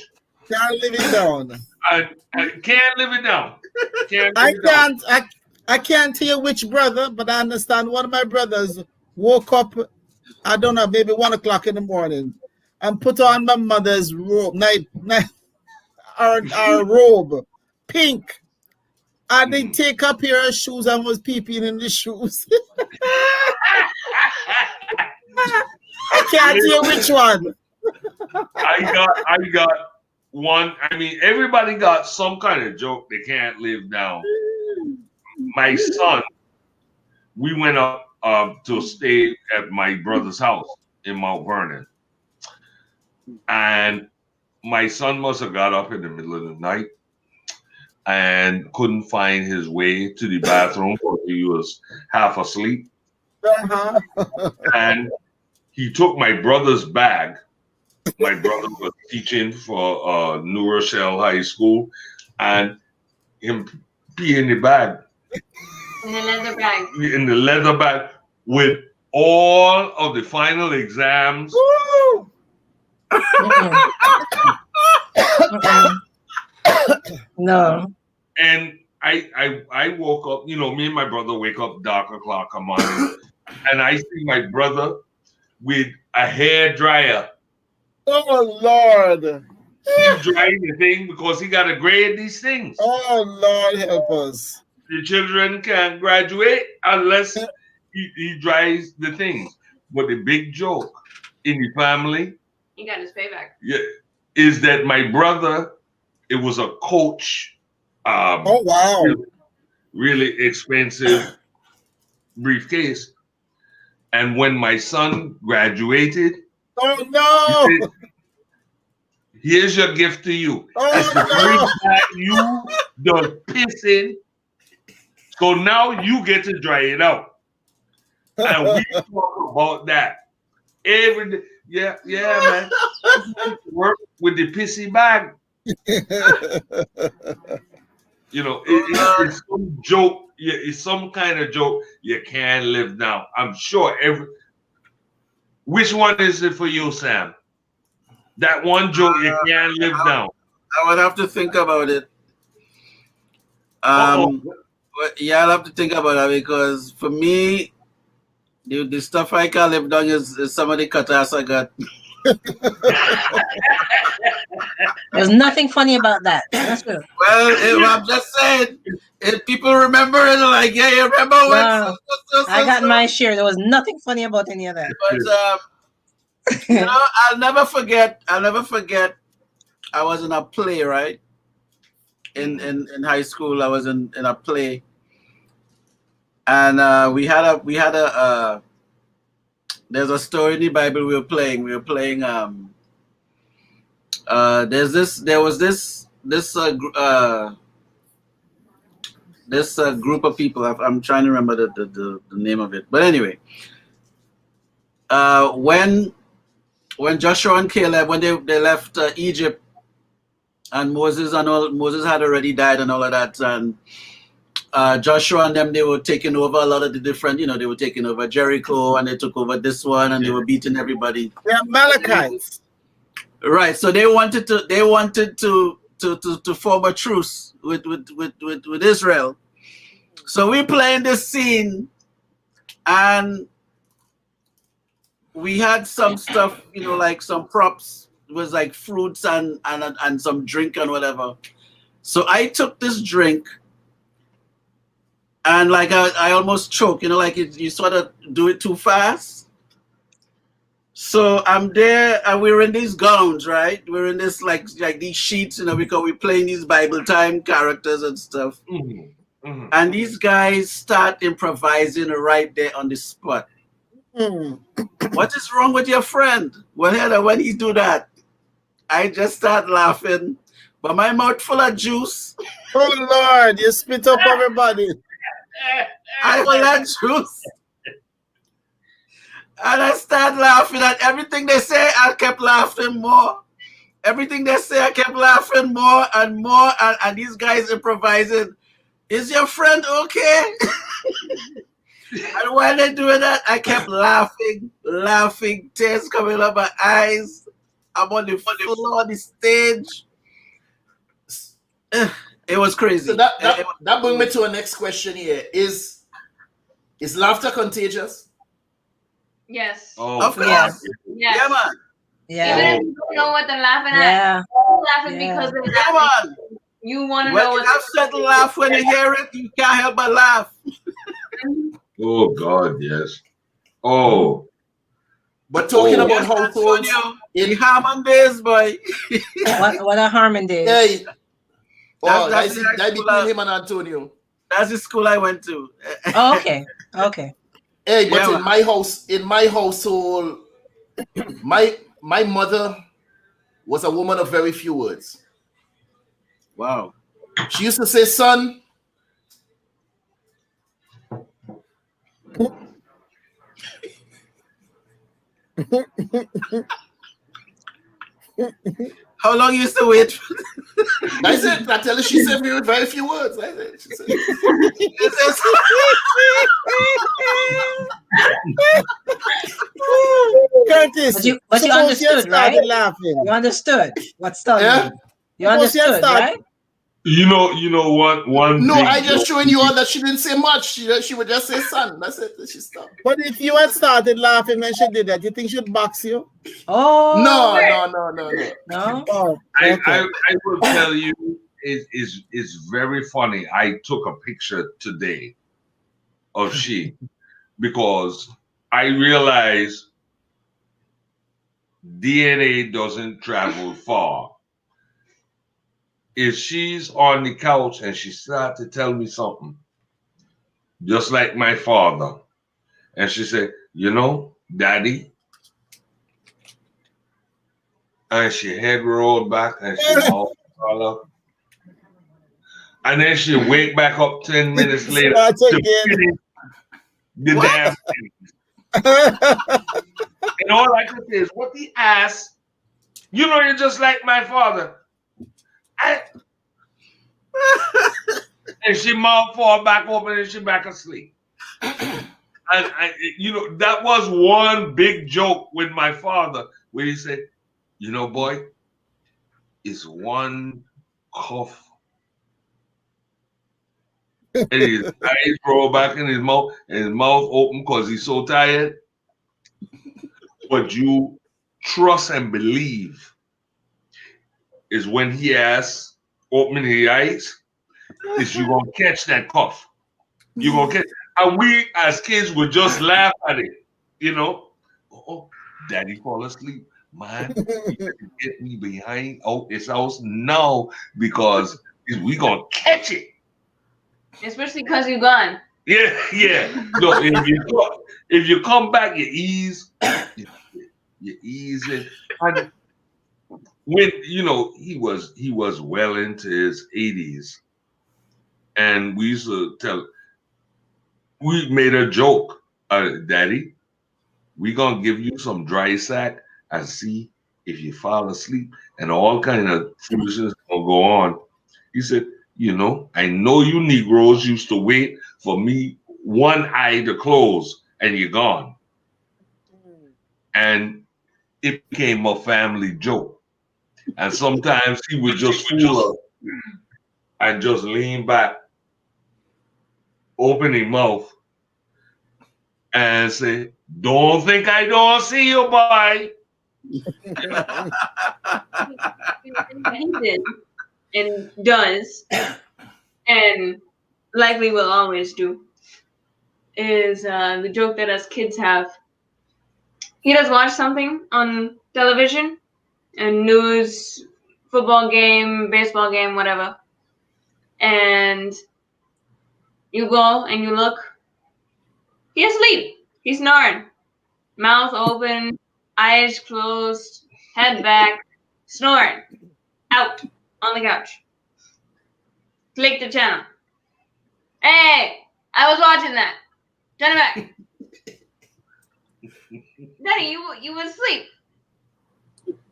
Can't live it down. I can't live it down. I can't tell you which brother, but I understand one of my brothers woke up, I don't know, maybe 1 o'clock in the morning, and put on my mother's robe, our robe, pink. And they take a pair of shoes and was peeping in the shoes. I can't tell you which one. I got one. I mean, everybody got some kind of joke they can't live down. My son, we went up to stay at my brother's house in Mount Vernon. And my son must have got up in the middle of the night and couldn't find his way to the bathroom because he was half asleep. Uh-huh. And he took my brother's bag. My brother was teaching for New Rochelle High School, and him pee in the bag. In the leather bag. In the leather bag with all of the final exams. Woo! No. And I woke up, you know, me and my brother wake up dark o'clock a morning, and I see my brother with a hair dryer. Oh Lord. He's drying the thing because he got to grade these things. Oh Lord, help us. The children can't graduate unless he dries the things. But the big joke in the family, He got his payback. yeah, is that my brother, it was a Coach. Oh wow. Really expensive briefcase. And when my son graduated, Oh no. he said, here's your gift to you. It's the Oh bring back you the pissing. So now you get to dry it out. And we talk about that every day. Yeah, man. Work with the pissy bag. You know, it's some joke. Yeah, it's some kind of joke you can't live down. I'm sure Which one is it for you, Sam? That one joke you can't live down. I would have to think about it. Yeah, I'll have to think about it because for me, the stuff I can't live down is some of the cutters I got. There's nothing funny about that. That's true. Well, I'm just saying, if people remember it, like, yeah, you remember when? No, I got my share. There was nothing funny about any of that. But you know, I'll never forget. I was in a play, right? In high school, I was in a play, and we had a there's a story in the Bible we were playing. There was this group of people. I'm trying to remember the name of it, but anyway, when Joshua and Caleb, when they left Egypt, and Moses had already died and all of that, and Joshua and them, they were taking over a lot of the different, you know, they were taking over Jericho, and they took over this one, and they were beating everybody. They're Amalekites. Right. So they wanted to form a truce with Israel. So we playing this scene, and we had some stuff, you know, like some props. It was like fruits and some drink and whatever. So I took this drink, and like I almost choked, you know, like you sort of do it too fast. So I'm there, and we're in these gowns, right? We're in this like these sheets, you know, because we're playing these Bible time characters and stuff. Mm-hmm. Mm-hmm. And these guys start improvising right there on the spot. What is wrong with your friend? Well, when he do that, I just start laughing, but my mouth full of juice. Oh Lord, you spit up everybody. I want that juice. And I started laughing at everything they say. I kept laughing more. Everything they say, I kept laughing more and more. And these guys improvising. Is your friend okay? And while they're doing that, I kept laughing, tears coming out my eyes. I'm on the floor on the stage. It was crazy. So that brings me to a next question here. Is laughter contagious? Yes. Oh, Of course. Yeah. Yes. Yeah, man. Yeah. Even if you don't know what they're laughing at, Yeah. you're laughing Yeah. because they're Yeah, laughing. man. You want to When know you what have certain laugh when you hear it, you can't help but laugh. Oh God, yes. Oh, But talking Oh. about Yes, households, Antonio. The Harmon days, boy. What a harmon days. hey, oh, That's that's the high that school, between him and Antonio. That's the school I went to. Oh, okay. Okay. Hey, but Yeah, in my household, my mother was a woman of very few words. Wow. She used to say, "Son." How long you used to wait? That's it. I tell her she said very few words. That's it. She said, Curtis, But you suppose understood, started right? laughing. You understood what stunned Yeah? you. You Suppose you understood, start- right? you know what? One No, big I just joke- showing you all that she didn't say much. She would just say "son." That's it. She stopped. But if you had started laughing when she did that, you think she'd box you? Oh No. no. Oh, I okay. will tell you, is very funny. I took a picture today of she because I realized DNA doesn't travel far. If she's on the couch and she starts to tell me something, just like my father, and she said, "You know, Daddy," and she head rolled back and she mouth all up. And then she wake back up 10 minutes later Starts to again. finish the What? damn thing. And all I could say is, what the ass? You know, you're just like my father. And she mouth fall back open and she back asleep. And that was one big joke with my father where he said, "You know, boy, it's one cough." And his eyes roll back in his mouth and his mouth open because he's so tired. But you trust and believe is when he asks, opening his eyes, is you gonna catch that cough. You gonna catch, and we as kids would just laugh at it, Oh, Daddy fall asleep, man. You better get me behind out his house now because we gonna catch it. especially because you're gone. Yeah. No, if you come back, you ease it, and when he was well into his 80s, and we used to we made a joke, Daddy, we gonna give you some dry sack and see if you fall asleep, and all kind of foolishness gonna go on. He said, I know you Negroes used to wait for me one eye to close and you're gone. And it became a family joke. And sometimes he would just fool us and just lean back, open his mouth, and say, "Don't think I don't see you, boy." He did and does and likely will always do is the joke that us kids have. He does watch something on television, a news, football game, baseball game, whatever, and you go and you look, he's asleep, he's snoring, mouth open, eyes closed, head back, snoring, out on the couch. Click the channel. Hey, I was watching that. Turn it back. Daddy, you was asleep.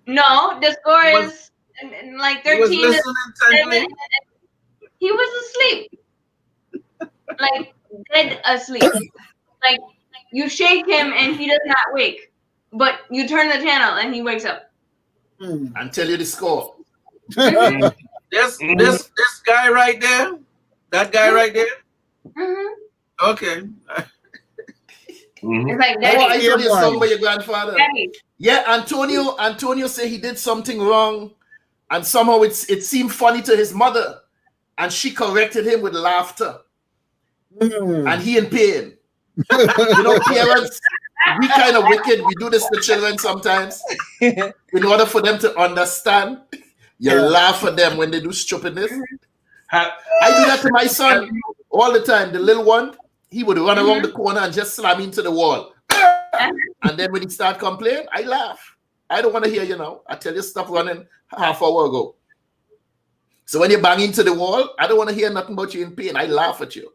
No, the score is like 13 He was to listening 7. intently. He was asleep. Like dead asleep. Like you shake him and he does not wake. But you turn the channel and he wakes up. And tell you the score. This guy right there, that guy right there. Okay. It's like Oh, Daddy. I told you a song by your grandfather. Daddy. Yeah, Antonio said he did something wrong, and somehow it seemed funny to his mother, and she corrected him with laughter. And he in pain. You know, parents, we kind of wicked. We do this to children sometimes. In order for them to understand, you laugh at them when they do stupidness. I do that to my son all the time. The little one, he would run around the corner and just slam into the wall. And then when he start complaining, I laugh. I don't want to hear you now. I tell you, stop running half hour ago. So when you bang into the wall, I don't want to hear nothing about you in pain. I laugh at you.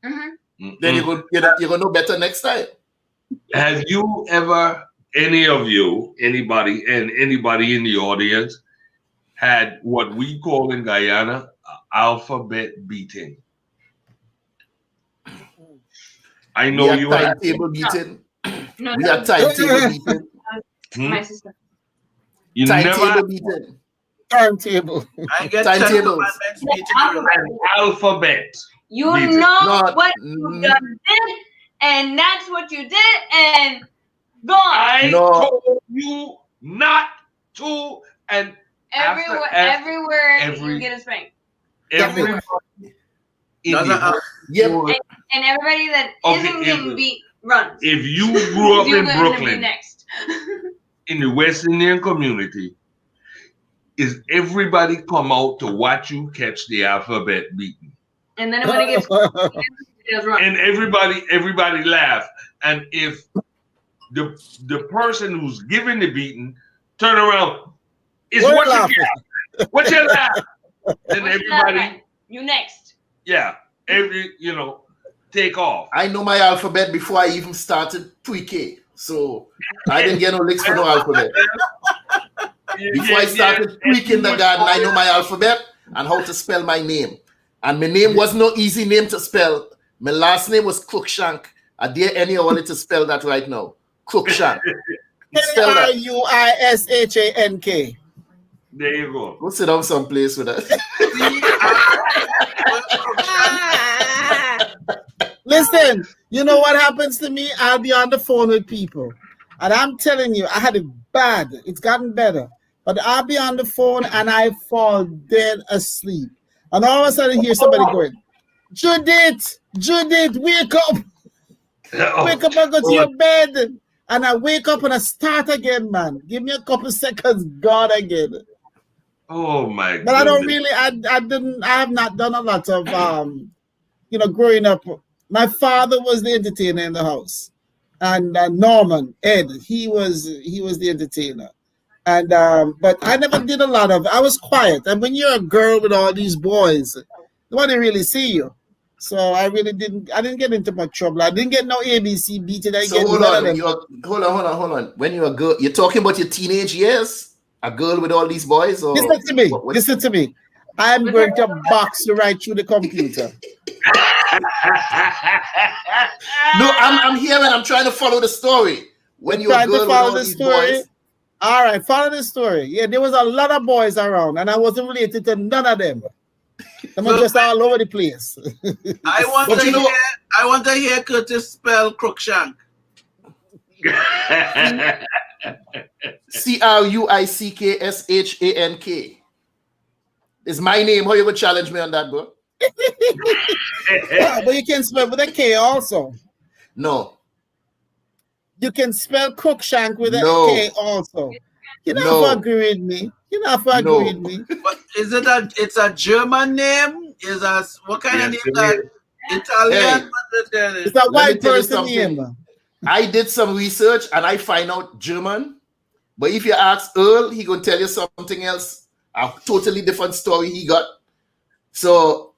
Then you're gonna know better next time. Have you ever, anybody in the audience, had what we call in Guyana alphabet beating? I know you have timetable beating. No, We have timetable beating. my sister. You Timetable never beating. Turntable. I get Timetables. alphabet. You beating. know what you done did, and that's what you did, and gone. I told you not to, and Everywhere you get a spank. everybody in Doesn't- the And everybody that isn't getting beat runs. if you grew up You're in gonna be Brooklyn, next. in the West Indian community, is everybody come out to watch you catch the alphabet beaten. And then when it gets run. And everybody laugh. And if the person who's giving the beating turn around, it's We're what laughing. you get. What you laugh? And everybody, You next. yeah, take off. I know my alphabet before I even started pre-K. So I didn't get no licks for no alphabet. Before I started pre-kindergarten, I know my alphabet and how to spell my name. And my name was no easy name to spell. My last name was Crookshank. I dare anyone to spell that right now. Crookshank. Spell that. Ruishank. There you go. Go sit down someplace with that. Listen, you know what happens to me? I'll be on the phone with people. And I'm telling you, I had it bad. It's gotten better. But I'll be on the phone and I fall dead asleep. And all of a sudden, hear somebody going, Judith, wake up. Wake up and go to your bed. And I wake up and I start again, man. Give me a couple seconds, God again. Oh my! But I don't really. I have not done a lot of growing up. My father was the entertainer in the house, and Norman Ed, he was the entertainer, and but I never did a lot of. I was quiet, and when you're a girl with all these boys, nobody really see you. So I really didn't. I didn't get into much trouble. I didn't get no ABC beating. Hold on. When you're a girl, you're talking about your teenage years. A girl with all these boys? Or Listen to me. Listen to me. I'm going to box you right through the computer. No, I'm here and I'm trying to follow the story. When you're a girl with all these boys. All right, follow the story. Yeah, there was a lot of boys around, and I wasn't related to none of them. They were just all over the place. I want to hear Curtis spell Crookshank. Cruickshank is my name. How you gonna challenge me on that, bro? Yeah, but you can spell with a K also. No. You can spell Crookshank with a K also. You know if you agree with me. You know if you agree with me. But is it it's a German name? What kind of name is that? Italian? Hey, it's a white person name. I did some research and I find out German, but if you ask Earl, he gonna tell you something else, a totally different story he got. So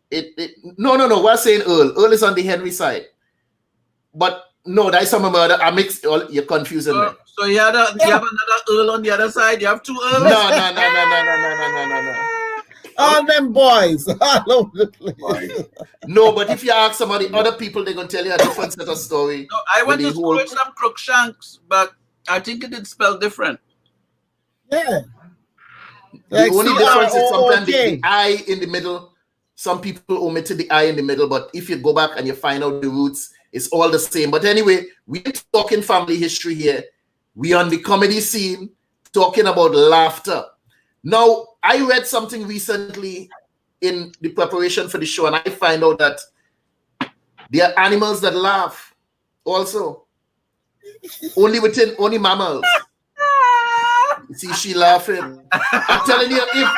no. We're saying Earl. Earl is on the Henry side, but No, that's some murder. I mix. You're confusing me. So you have another Earl on the other side. You have two Earls. No. All them boys all over the place. No, but if you ask some of the other people, they're gonna tell you a different set of story. No, I went to school with some Crookshanks, but I think it is spelled different. Yeah. The only difference is sometimes the I in the middle. Some people omitted the I in the middle, but if you go back and you find out the roots, it's all the same. But anyway, we're talking family history here. We're on the comedy scene talking about laughter. Now, I read something recently in the preparation for the show, and I find out that there are animals that laugh also. Only mammals. You see, she laughing. I'm telling you, if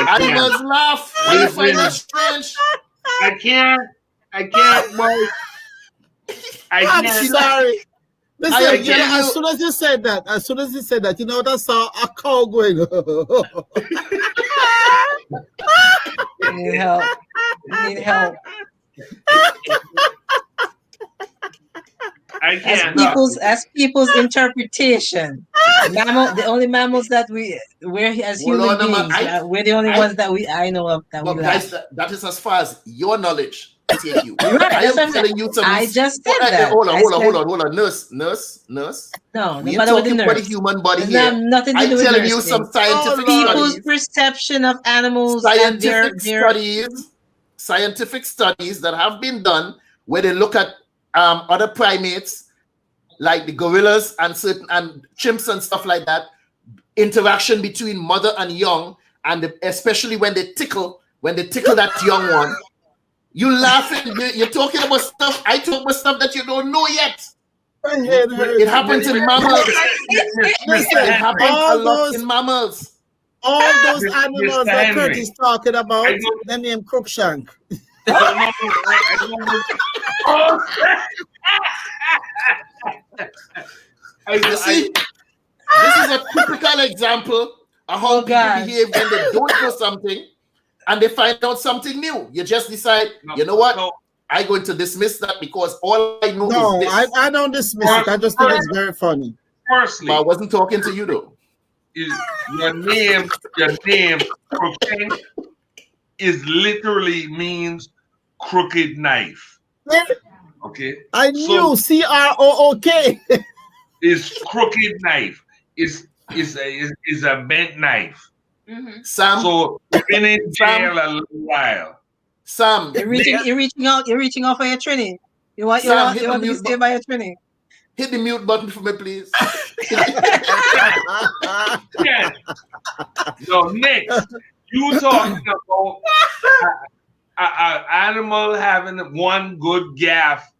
animals laugh, when you find that strange. I can't, boy. I'm sorry. Listen, as soon as you said that, you know what I saw? A cow going. Need help. Need help. I can't. As people's interpretation. The only mammals that we're as human beings, we're the only ones that I know of that we laugh. Guys, that is as far as your knowledge take you. Right, I am telling you something. I just said that. Hold on. Nurse. No, We're talking about the human body here. Nothing to do with telling you some scientific people's studies. Perception of animals. Scientific studies that have been done where they look at other primates like the gorillas and chimps and stuff like that, interaction between mother and young, and especially when they tickle that young one. You laughing, you're talking about stuff. I talk about stuff that you don't know yet. It happens in mammals. It happens a lot in mammals. All those animals that Kurt is talking about, their name Crookshank. See, this is a typical example of how people behave when they don't know something and they find out something new. You just decide, you know what? I'm going to dismiss that because all I know is this. I don't dismiss it. I just think it's very funny. Firstly, but I wasn't talking to you though. Your name, Crookshank, is literally means crooked knife. Okay. I knew CROOK is crooked knife. Is a bent knife. Mm-hmm. Sam, so you've been in jail a little while. Sam, you're reaching out for your training. You want to stay by your training. Hit the mute button for me, please. Yeah. So next, you talking about an animal having one good gaff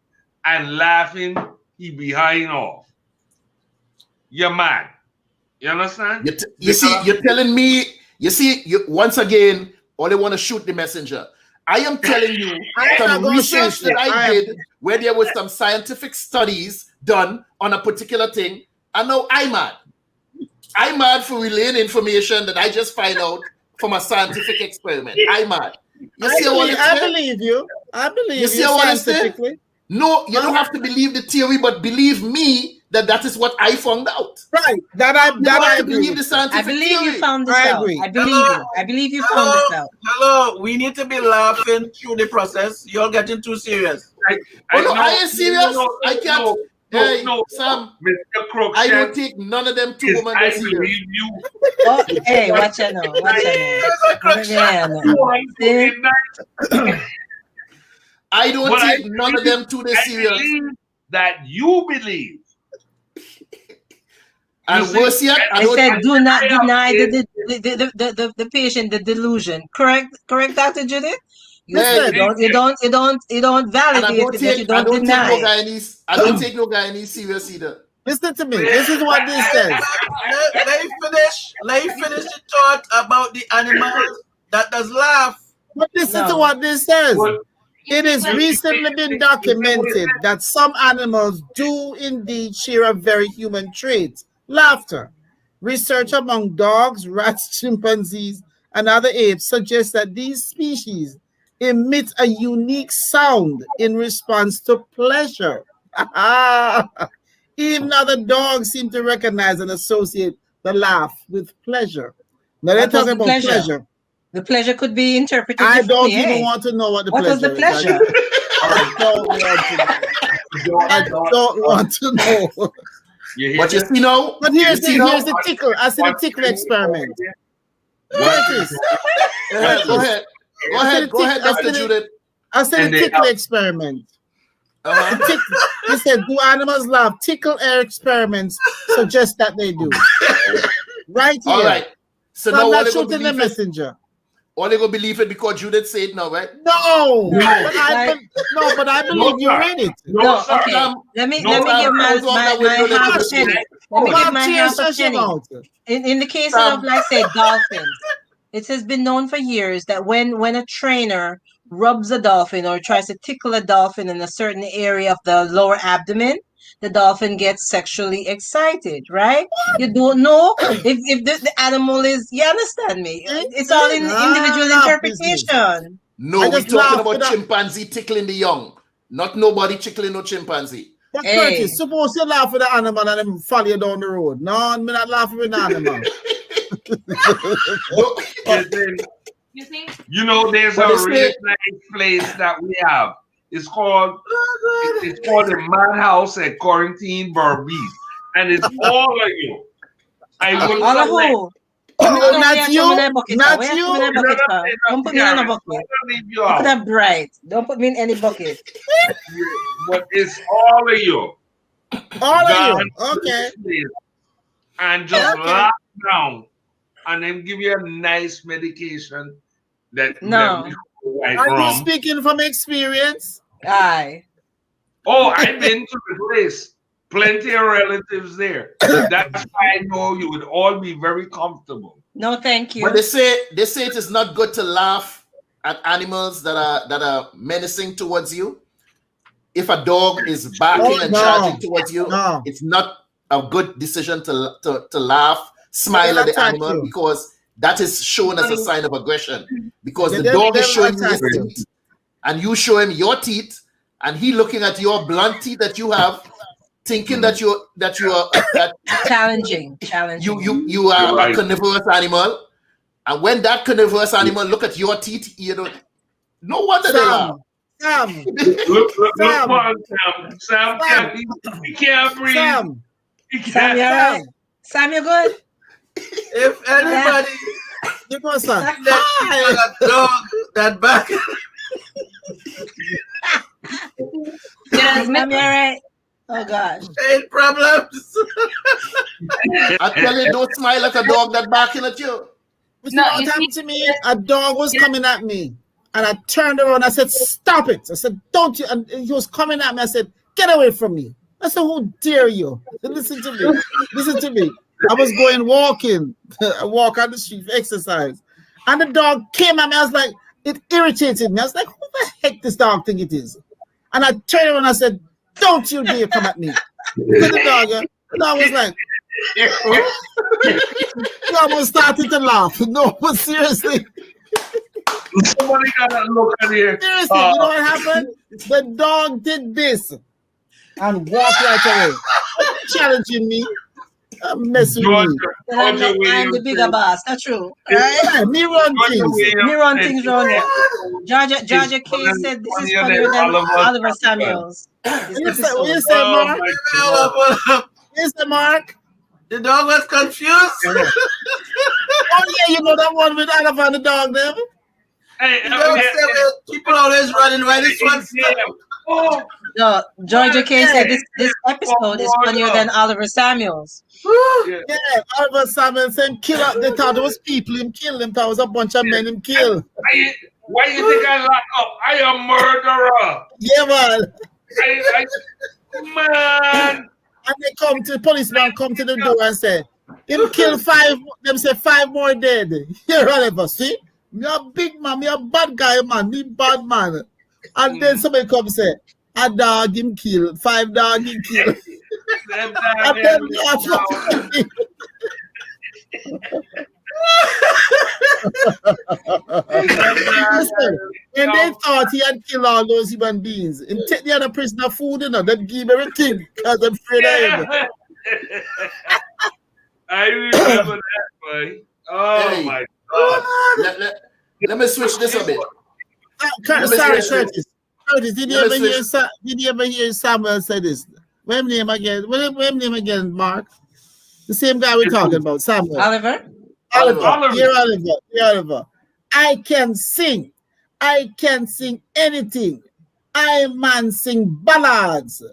and laughing, he behind off. You're mad. You understand? You're telling me. Once again, all they want to shoot the messenger. I am telling you some research that I did where there was some scientific studies done on a particular thing. And now I'm mad. I'm mad for relaying information that I just find out from a scientific experiment. I'm mad. I believe you. I believe you scientifically. No, you don't have to believe the theory, but believe me that is what I found out. Right. I believe the scientific theory. You found this out. I believe you. I believe you found this out. Hello, we need to be laughing through the process. You're getting too serious. I am serious. I can't. Hey, Sam, Mr. Crookshank, I don't take none of them two women I serious. believe you. Oh, hey, watch out now. I don't take none of them too serious. That you believe. And worse yet, I said, do not deny the patient the delusion. Correct, Dr. Judith? You don't validate it, but you don't deny. I don't take no Guyanese serious either. Listen to me. This is what this says. Let me finish the thought about the animals that does laugh. But listen to what this says. It is recently been documented that some animals do indeed share a very human trait, laughter. Research among dogs, rats, chimpanzees, and other apes suggests that these species emit a unique sound in response to pleasure. Even other dogs seem to recognize and associate the laugh with pleasure. Now they're What was talking the about pleasure? pleasure. The pleasure could be interpreted I don't differently. even want to know what the What was pleasure the pleasure? is. I don't want to know. But you see now, But here's the tickle. I see the tickle experiment. What is? Go ahead, Dr. Judith. I said the tickle experiment. He said, do animals laugh? Tickle air experiments suggest that they do. Right here. All right. So now I'm not shooting the messenger. Or they gonna believe it because Judith said no, right? No, but I believe you're in it. No, okay. Let me give my half a penny. Let me give my half a penny. In the case of, like, say, dolphins, it has been known for years that when a trainer rubs a dolphin or tries to tickle a dolphin in a certain area of the lower abdomen, the dolphin gets sexually excited, right? You don't know if the animal is, you understand me? It's all in individual interpretation. No, we're talking about chimpanzee tickling the young, not nobody tickling no chimpanzee. But Curtis, suppose you laugh at the animal and them follow you down the road. No, I'm not laughing with the animal. You know, there's a really nice place that we have. It's called the Madhouse at Quarantine Barbies, and it's all of you. I will all not you. Not you. Don't put me in a bucket. You could have bright. Don't put me in any bucket. But it's all of you. All of you. Okay. And just laugh down, and then give you a nice medication. Are you speaking from experience? Aye. Oh, I've been to the place. Plenty of relatives there. That's why I know you would all be very comfortable. No, thank you. But they say it is not good to laugh at animals that are menacing towards you. If a dog is barking and charging towards you, it's not a good decision to laugh, smile at the animal, because that is shown as a sign of aggression. Because the dog is showing you his teeth, and you show him your teeth, and he looking at your blunt teeth that you have, thinking that you are challenging. You are a carnivorous animal, and when that carnivorous animal look at your teeth, you know, no wonder they laugh. Sam, Sam he can't breathe. Sam, Sam, you're right. Sam, you're good. If anybody, you know, Sam, that dog, that back. Yes, Sam, you're right. Oh gosh. Ain't problems. I tell you, don't smile at a dog that barking at you. No, what happened to me? A dog was coming at me, and I turned around. I said, "Stop it!" I said, "Don't you?" And he was coming at me. I said, "Get away from me!" I said, "Who dare you?" Listen to me. Listen to me. I was going walking. I walk on the street for exercise, and the dog came at me. I was like, it irritated me. I was like, "Who the heck this dog think it is?" And I turned around. And I said, "Don't you dare come at me!" The dog was like, he almost started to laugh. No, but seriously. Somebody got to look at here. Seriously, you know what happened? The dog did this and walked right away, challenging me, messing with me. I'm the bigger boss. That's true. Right? Me run things. Me run things around here. Georgia K said this is funnier than Oliver Samuels. You say, Mark? You say, Mark? The dog was confused. Oh yeah, you know that one with Oliver and the dog there. Hey, people always running right. This one's No, Georgia K said this episode is funnier than Oliver Samuels. Yeah, Oliver Samuels said kill up. They thought it was people him kill them. Thought it was a bunch of men him kill. Why you think I lock up? I am murderer. Yeah, man. Man. And they come to the policeman, come to the door and say, him kill 5, them say 5 more dead. Here, Oliver, see? Me a big man, me a bad guy, man, me bad man. And then somebody come and say, a dog him kill, 5 dog him kill. And then Listen, when they thought he had killed all those human beings, and take the other prisoner food, you know, them give him everything because I'm afraid of him. I remember that, boy. Oh Hey. my God. Let me switch this a bit. Sorry, Curtis. Curtis, did you ever hear Samuel say this? What name again? What name again, Mark? The same guy we're talking about, Samuel. Oliver? Oliver. Dear Oliver. I can sing. I can sing anything. I man sing ballads.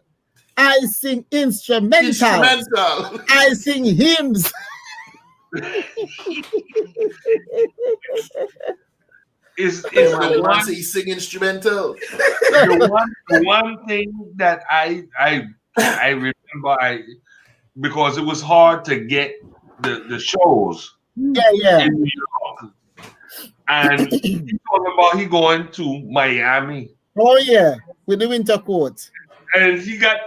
I sing instrumental. I sing hymns. Is the one he sing instrumental? The one thing that I remember, because it was hard to get the shows. Yeah. In New York. And he talking about he going to Miami. Oh yeah, with the winter coat. And he got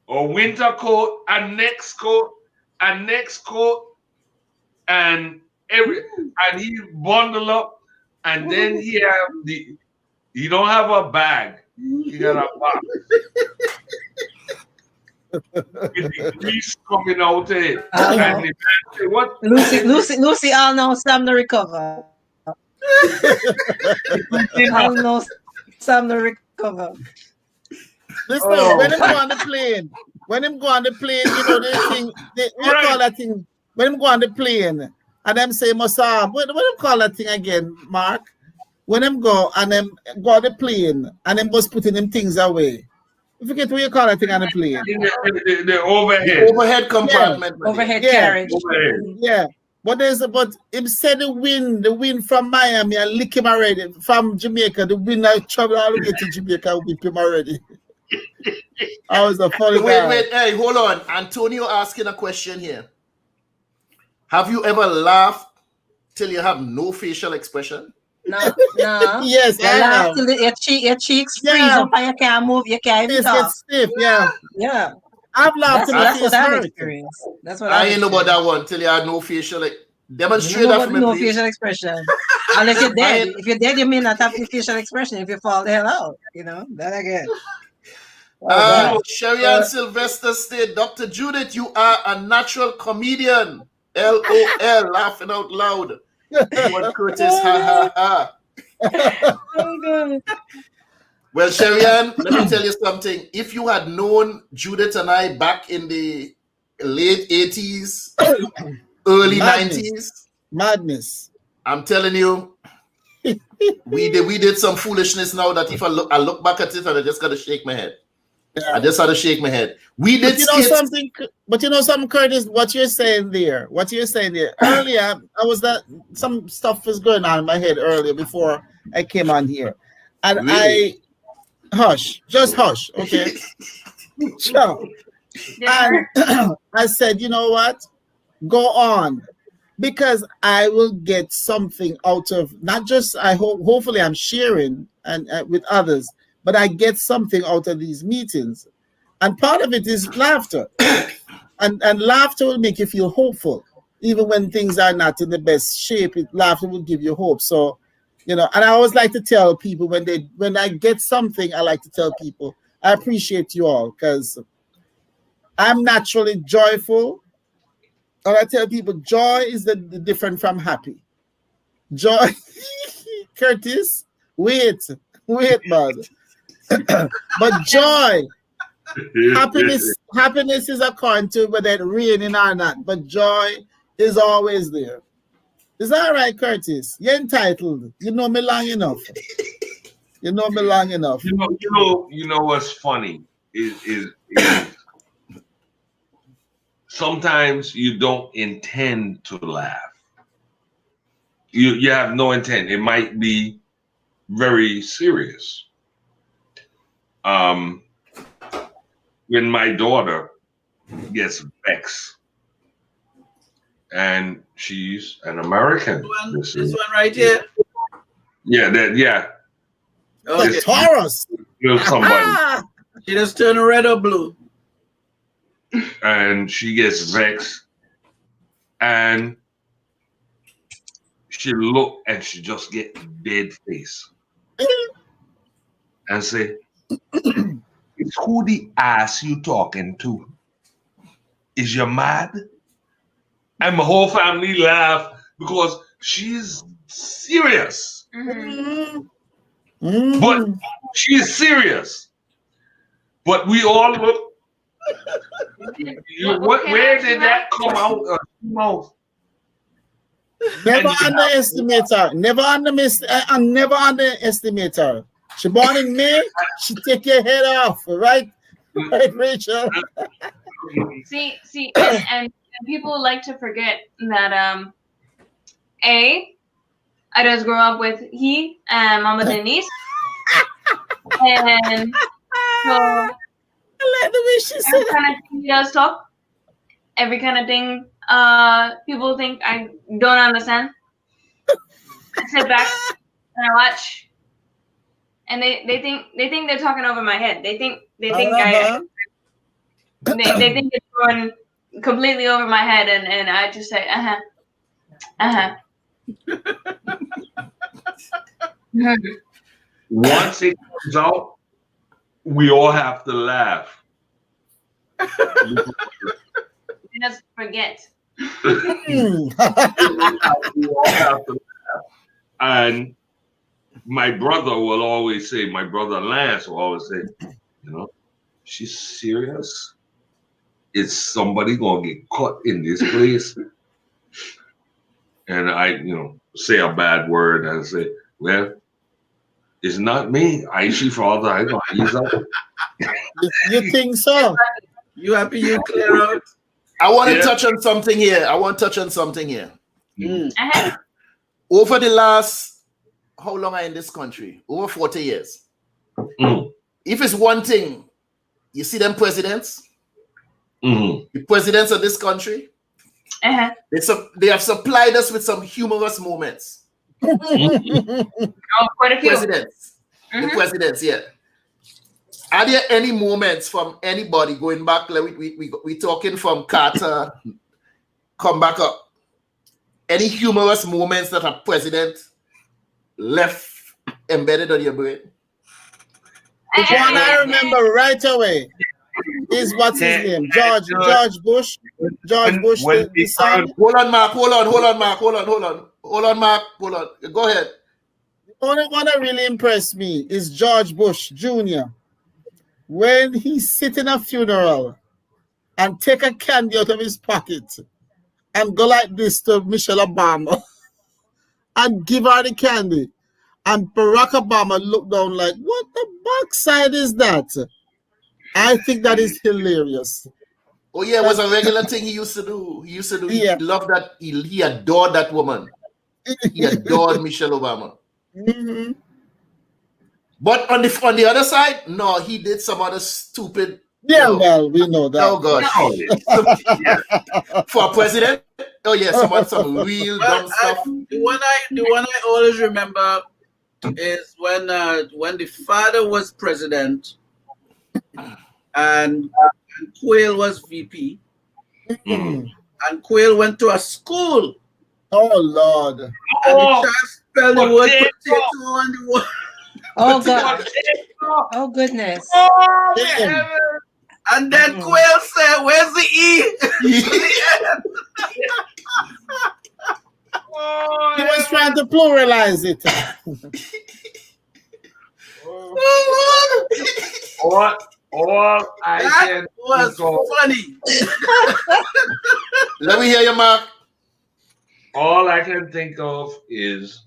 a winter coat, a next coat, and he bundle up. And then he don't have a bag. He got a box. With the grease coming out of it. And the man say, what? Lucy, I'll know Sam to recover. I'll know Sam to recover. Listen, when him go on the plane, you know, they call that thing, when him go on the plane, and them say, Mossab, what them call that thing again, Mark? When them go and them go on the plane and them just putting them things away. I forget what you call that thing on the plane. The overhead. Overhead compartment. Yeah. Overhead carriage. Yeah. But him said the wind from Miami and lick him already. From Jamaica, the wind I travel all the way to Jamaica and whip him already. I was a funny guy. Wait, hey, hold on. Antonio asking a question here. Have you ever laughed till you have no facial expression? No. Yes, you laugh till your cheeks freeze up and you can't move, you can't even talk. Stiff, yeah. I've laughed till that's what I've experienced. That's what I ain't know about that one till you had no facial demonstrate that for me. No facial expression. Unless you're dead. If you're dead, you may not have the facial expression if you fall the hell out. You know, that again. Sherry and Sylvester state, Dr. Judith, you are a natural comedian. LOL, laughing out loud. What Curtis, ha ha ha. Well, Sherry Ann, let me tell you something. If you had known Judith and I back in the late 80s, early 90s, madness. I'm telling you, we did some foolishness now that if I look back at it and I just gotta shake my head. Yeah. I just had to shake my head. We did but you know something, Curtis, what you're saying there. Earlier, some stuff was going on in my head earlier before I came on here. And really? Just hush, okay? Sure. And I said, you know what? Go on. Because I will get something out of, not just, hopefully I'm sharing and with others, but I get something out of these meetings. And part of it is laughter. And laughter will make you feel hopeful. Even when things are not in the best shape, laughter will give you hope. So, you know, and I always like to tell people when I get something, I like to tell people, I appreciate you all because I'm naturally joyful. And I tell people, joy is the different from happy. Joy, Curtis, wait, man. But joy, happiness is according to whether it's raining or not. But joy is always there. Is that right, Curtis? You're entitled. You know me long enough. You know what's funny is sometimes you don't intend to laugh. You have no intent. It might be very serious. When my daughter gets vexed, and she's an American. This one right here. Yeah. Okay. Taurus. Somebody. She just turned red or blue. And she gets vexed, and she look and she just get dead face and say, "It's who the ass you talking to? Is you mad?" And my whole family laugh because she's serious. But she's serious. But we all look. Where did that come out of your mouth? Never underestimate her. Never underestimate her. She born in May. She take your head off, right? Right, Rachel. See, and people like to forget that I just grew up with he and Mama Denise, and so I like the way she said every kind of thing he does talk, every kind of thing people think I don't understand. I sit back and I watch, and they think they're talking over my head. They think they think it's going completely over my head, and I just say Once it comes out, we all have to laugh. Just forget. We all have to laugh. And my brother will always say, my brother Lance will always say, she's serious. Is somebody gonna get caught in this place? And I, say a bad word and say, well, it's not me. I see father. I know he's up. You think so? You happy you clear out? I want to touch on something here. Over the last, how long are in this country? Over 40 years. If it's one thing, you see them presidents, the presidents of this country, they have supplied us with some humorous moments. Quite a few. The presidents, yeah. Are there any moments from anybody going back? Like we talking from Carter, come back up. Any humorous moments that a president left embedded on your brain? The one I remember right away is what's his name? George Bush. George Bush, the son. Hold on, Mark. Go ahead. The only one that really impressed me is George Bush Jr. When he sit in a funeral and take a candy out of his pocket and go like this to Michelle Obama and give her the candy. And Barack Obama looked down like, what the backside is that? I think that is hilarious. Oh yeah, it was a regular thing he used to do. He loved that. He adored that woman. He adored Michelle Obama. But on the other side, no, he did some other stupid. Yeah, well, we know that. Oh gosh. For a president? Oh yeah, some real dumb stuff. The one I always remember is when the father was president and Quayle was VP, and Quayle went to a school. Oh Lord! And the child spelled the word potato on the word. Oh God! Oh goodness! Oh, and then Quayle said, "Where's the E?" He was trying to pluralize it. All I can was funny. Let me hear you, Mark. All I can think of is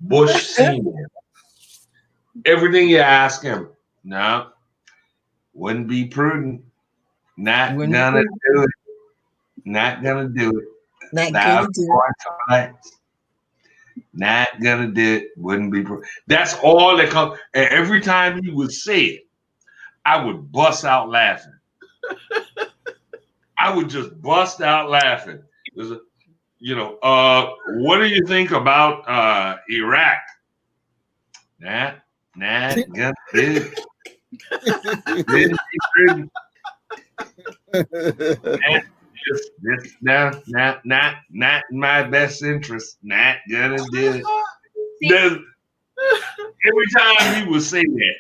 Bush Senior. Everything you ask him, no, wouldn't be prudent. Not gonna do it. Not gonna do it. Not gonna do it. Wouldn't be prudent. That's all that comes. And every time he would say it, I would bust out laughing. I would just bust out laughing. What do you think about Iraq? Nah, gonna do it. And just This not in my best interest. Not gonna do it. Every time he would say that,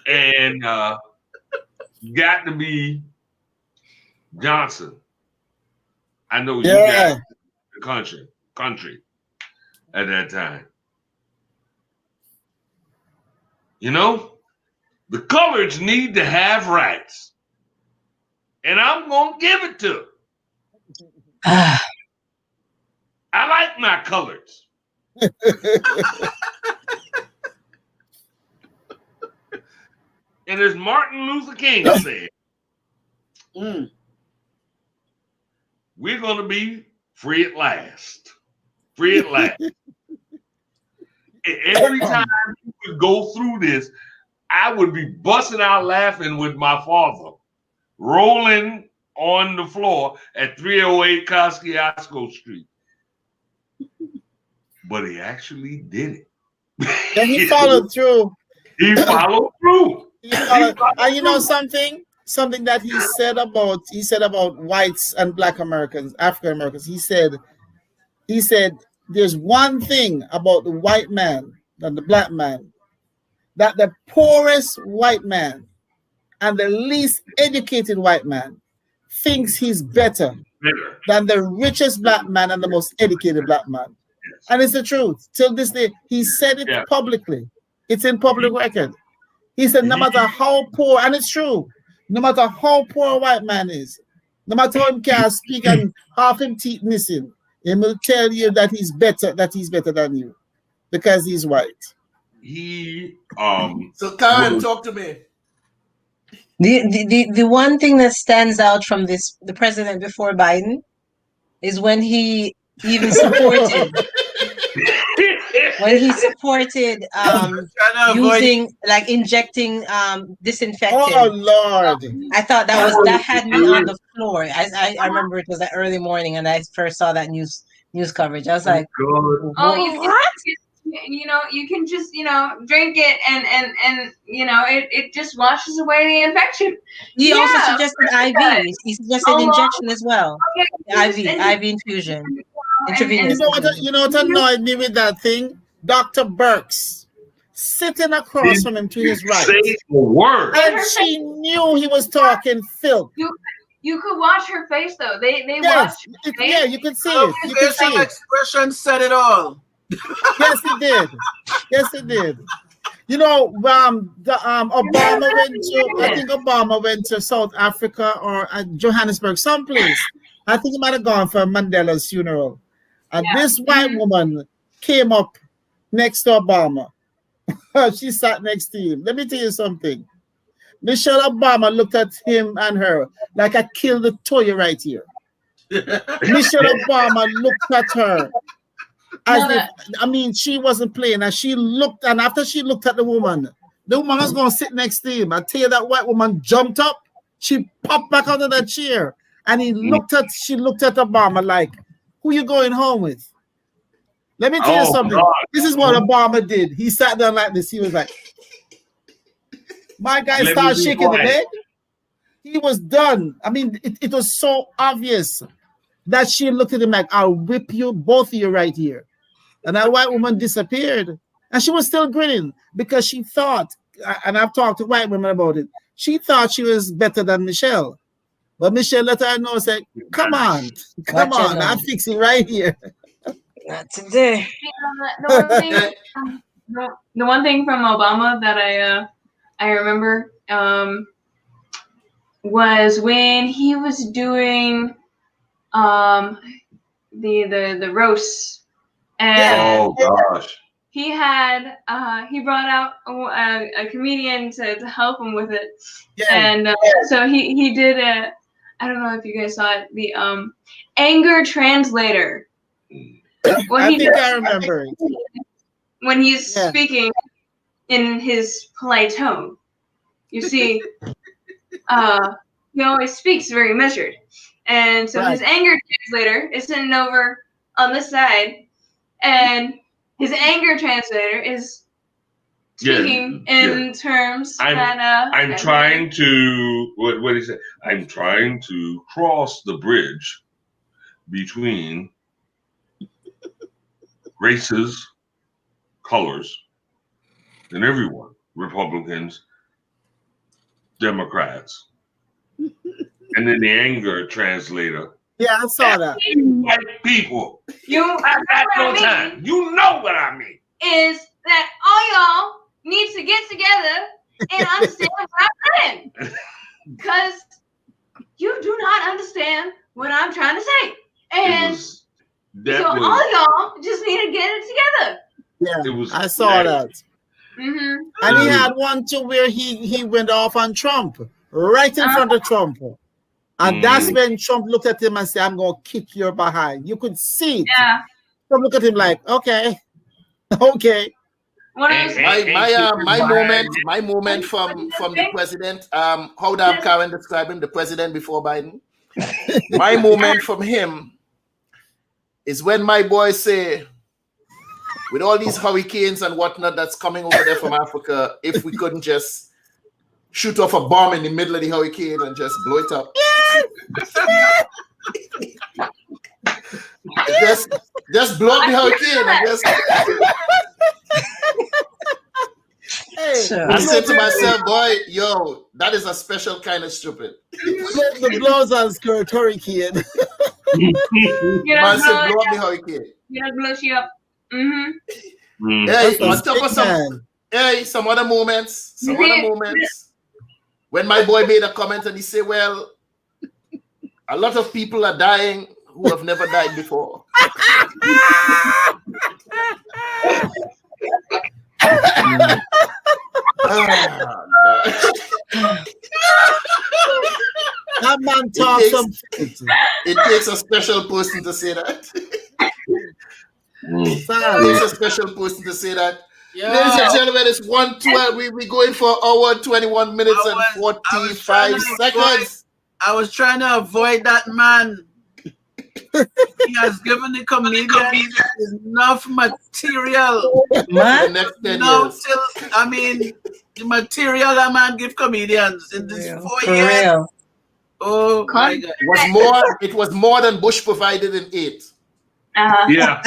and got to be Johnson. I know you got the country at that time. You know, the coloreds need to have rights, and I'm gonna give it to them. I like my coloreds. And as Martin Luther King said, we're going to be free at last. Free at last. And every time we would go through this, I would be busting out laughing with my father, rolling on the floor at 308 Kosciuszko Street. But he actually did it. And he followed through. He followed through. And you know something? Something that he said about whites and black Americans, African Americans. He said, there's one thing about the white man and the black man, that the poorest white man and the least educated white man thinks he's better than the richest black man and the most educated black man. Yes. And it's the truth. Till this day, he said it publicly. It's in public record. He said, no matter how poor, and it's true, no matter how poor a white man is, no matter how he can't speak and half him teeth missing, he will tell you that he's better than you because he's white. So Karin, talk to me. The one thing that stands out from the president before Biden is when he even supported injecting disinfectant. Oh Lord! I thought that had me on the floor. I remember it was that early morning, and I first saw that news coverage. I was like, what? You can just drink it and it just washes away the infection. He also suggested IV. He suggested injection as well. IV infusion. Intravenous. You know what annoyed me with that thing? Dr. Burks sitting across from him to his right. Say a word. And she knew he was talking filth. You could watch her face though. They watched her face. Yeah, you could see it. You could see it. Expression said it all. Yes, it did. Yes, it did. You know, Obama went to South Africa or Johannesburg, someplace. I think he might have gone for Mandela's funeral. And this white woman came up next to Obama. She sat next to him. Let me tell you something. Michelle Obama looked at him and her like I killed the toy right here. Michelle Obama looked at her she wasn't playing. And she looked, and after she looked at the woman was going to sit next to him. I tell you, that white woman jumped up. She popped back out of that chair. And she looked at Obama like, who you going home with? Let me tell you something. God. This is what Obama did. He sat down like this. He was like, my guy started shaking the leg. He was done. I mean, it was so obvious that she looked at him like, I'll whip you, both of you right here. And that white woman disappeared. And she was still grinning because she thought, and I've talked to white women about it, she thought she was better than Michelle. But Michelle let her know, said, come on, I'll fix it right here. Not today. The one thing from Obama that I remember was when he was doing the roasts, and he had he brought out a comedian to help him with it, and so he did a, I don't know if you guys saw it, the anger translator. I remember when he's speaking in his polite tone. You see, he always speaks very measured. And so his anger translator is sitting over on this side, and his anger translator is speaking in terms that I'm trying to what he said. I'm trying to cross the bridge between races, colors, and everyone. Republicans, Democrats. And then the anger translator. Yeah, I saw that. White people. I got no time. You know what I mean. Is that all y'all need to get together and understand what I'm saying? Because you do not understand what I'm trying to say. And all y'all just need to get it together. Yeah, I saw that. Mm-hmm. And he had one too where he went off on Trump, right in front of Trump. And that's when Trump looked at him and said, I'm going to kick your behind. You could see it. Yeah. Trump looked at him like, okay. Okay. My moment from the president, how did Karin describe him, the president before Biden? My moment from him is when my boys say, with all these hurricanes and whatnot that's coming over there from Africa, if we couldn't just shoot off a bomb in the middle of the hurricane and just blow it up. Just blow up the hurricane and just... I said to myself, boy, yo, that is a special kind of stupid. The blows on skirt hurricane. Man said blow up the hurricane. Blow she up. Mm-hmm. Hey, on top of some other moments, when my boy made a comment and he said, well, a lot of people are dying who have never died before. That man talks it takes a special person to say that. It takes a special person to say that. Yeah. Ladies and gentlemen, it's 1:12. We're going for an hour, 21 minutes and 45 seconds. I was trying to avoid that man. He has given the comedians enough material. Man? The next 10 years. The material that man give comedians in this 4 years. Real. Oh my God. It was more than Bush provided in 8. Yeah.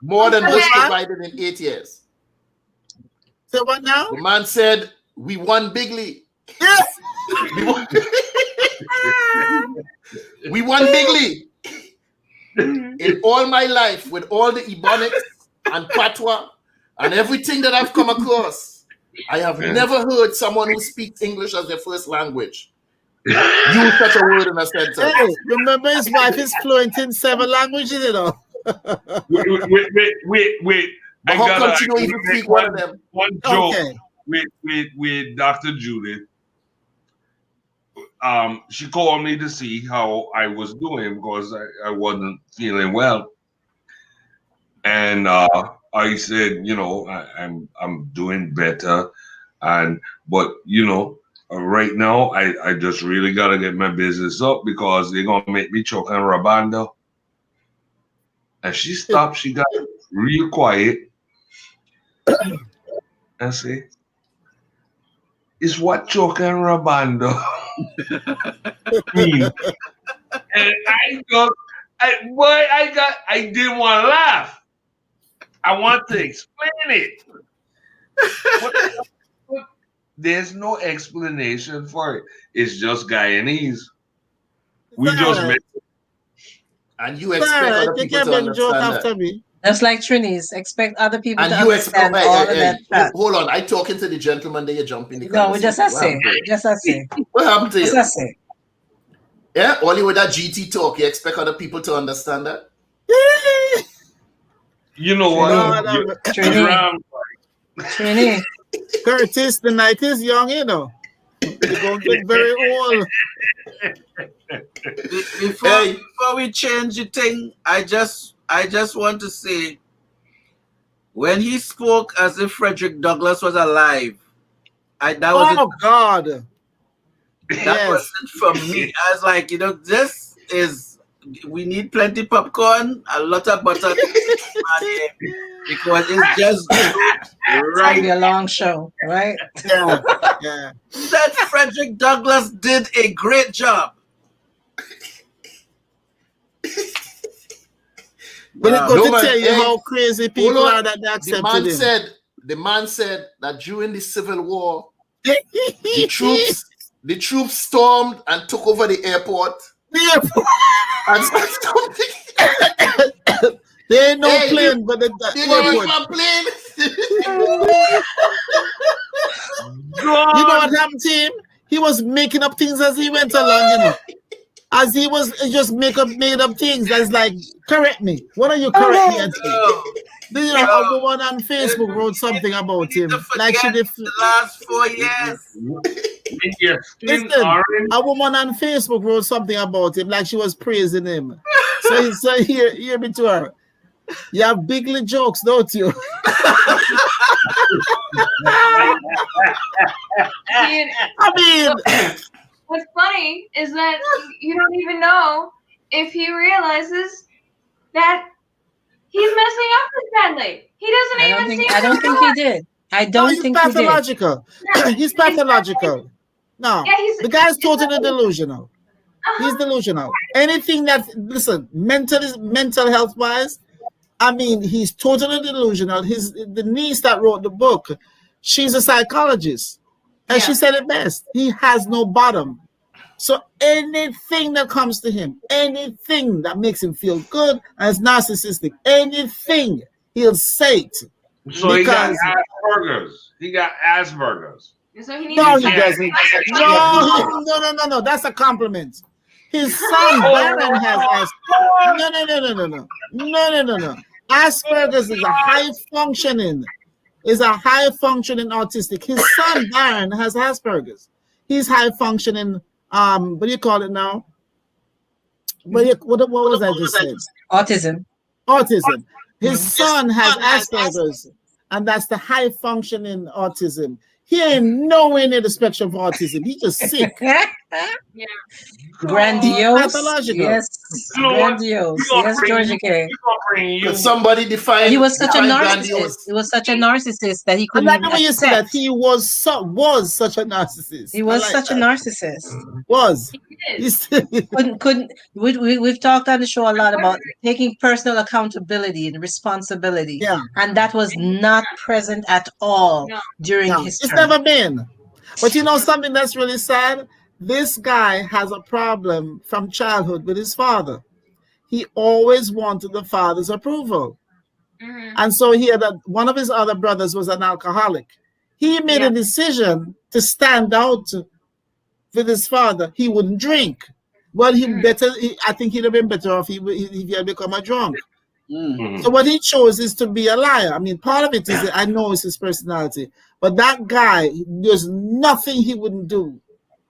More than Bush provided in 8 years. So what now? The man said, we won bigly. Yes. We won bigly. In all my life, with all the Ebonics and Patois and everything that I've come across, I have never heard someone who speaks English as their first language use such a word in a sentence. Hey, remember his wife is fluent in 7 languages, you know. Wait. But how come she don't even speak one of them? One joke with Dr. Judith. She called me to see how I was doing because I wasn't feeling well, and I said, I'm doing better, but right now I just really gotta get my business up because they're gonna make me choke and rabando. And she stopped. She got real quiet and say, "Is what choke and rabando?" And I didn't want to laugh. I want to explain it. There's no explanation for it. It's just Guyanese. We just met. And you expect other people to understand that. Me. Just like Trinis, expect other people and to you understand all of that. Hold on, I talking to the gentleman that you're jumping. No, we just say. What happened to you? Just a say. Yeah, only with that GT talk, you expect other people to understand that? You know what? Trini. Curtis, the night is young, you know. You're going to get very old. Before we change the thing, I just want to say, when he spoke as if Frederick Douglass was alive, that wasn't for me. I was like, this is we need plenty popcorn, a lot of butter, because it's just It's gonna right. be a long show, right? Yeah. Yeah. That Frederick Douglass did a great job. But it Wow. goes No, to man, tell you hey, how crazy people hold on. are that they The man accepted him. the man said that during the Civil War, the troops stormed and took over the airport. Yeah. And There ain't no Hey, plane, but the they didn't airport. even plane. You know what happened to him? He was making up things as he went along, you know. As he was just made up things. That's like, correct me. What are you correct me at? You know, a woman on Facebook wrote something about him. Like she did. The last 4 years. Make your skin Listen, orange. a woman on Facebook wrote something about him, like she was praising him. So hear me to her. You have bigly jokes, don't you? I mean, What's funny is that you don't even know if he realizes that he's messing up his family. He doesn't even see I don't think he did. I don't he's think he did. pathological. He's pathological. No, Yeah, the guy's totally delusional. He's delusional. Anything that, listen, mental health wise, I mean, he's totally delusional. The niece that wrote the book, she's a psychologist. And she said it best. He has no bottom. So anything that comes to him, anything that makes him feel good and is narcissistic, anything, he'll say it. So he got Asperger's. He got Asperger's. So he No, he needs doesn't. No. That's a compliment. His son Baron has Asperger's. No. Asperger's is a high functioning autistic. His son Baron has Asperger's. He's high functioning. What do you call it now? What was I just saying? Autism. His son has Asperger's, and that's the high functioning autism. He ain't nowhere near the spectrum of autism. He's just sick. Grandiose. Pathological. Yes. Grandiose. Yes, Georgia K. Because somebody defined. He was such a narcissist. grandiose. He was such a narcissist that he couldn't. I like the way you say that. He was such a narcissist. He was such a narcissist. Was. Couldn't. We've talked on the show a lot about taking personal accountability and responsibility. Yeah. And that was not present at all during his term. It's never been. But you know something that's really sad? This guy has a problem from childhood with his father. He always wanted the father's approval. Mm-hmm. And so he had one of his other brothers was an alcoholic. He made a decision to stand out with his father. He wouldn't drink. Well, I think he'd have been better off if he had become a drunk. Mm-hmm. So what he chose is to be a liar. I mean, part of it is, I know it's his personality, but that guy, there's nothing he wouldn't do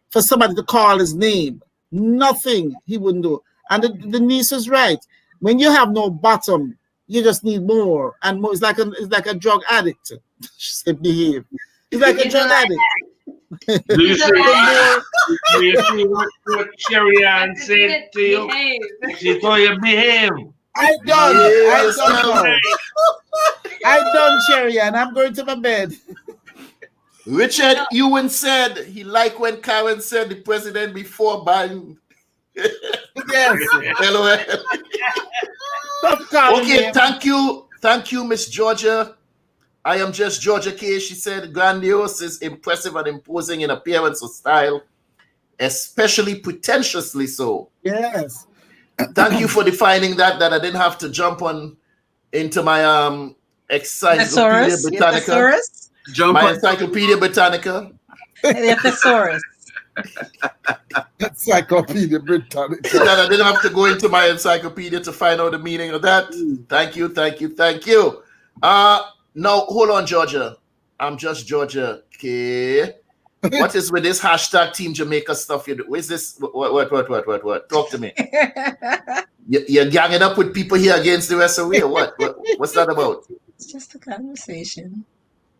for somebody to call his name. Nothing he wouldn't do. And the niece is right. When you have no bottom, you just need more and more. It's like a drug addict. She said, behave. He's like a drug addict. Do you see what Sherry Ann said to you? Behave. She told you behave. I done, Sherry Ann. I'm going to my bed. Richard Ewan said he liked when Karin said the president before Biden. Yes. LOL. Okay, thank you, Miss Georgia. I am just Georgia K. She said grandiose is impressive and imposing in appearance or style, especially pretentiously so. Yes. Thank you for defining that I didn't have to jump on into my Encyclopedia Britannica. Encyclopedia Britannica. The thesaurus. Encyclopedia Britannica. That I didn't have to go into my encyclopedia to find out the meaning of that. Thank you. Now, hold on, Georgia. I'm just Georgia. Okay. What is with this hashtag Team Jamaica stuff? Where's this? What? Talk to me. You're ganging up with people here against the rest of the world. What's that about? It's just a conversation.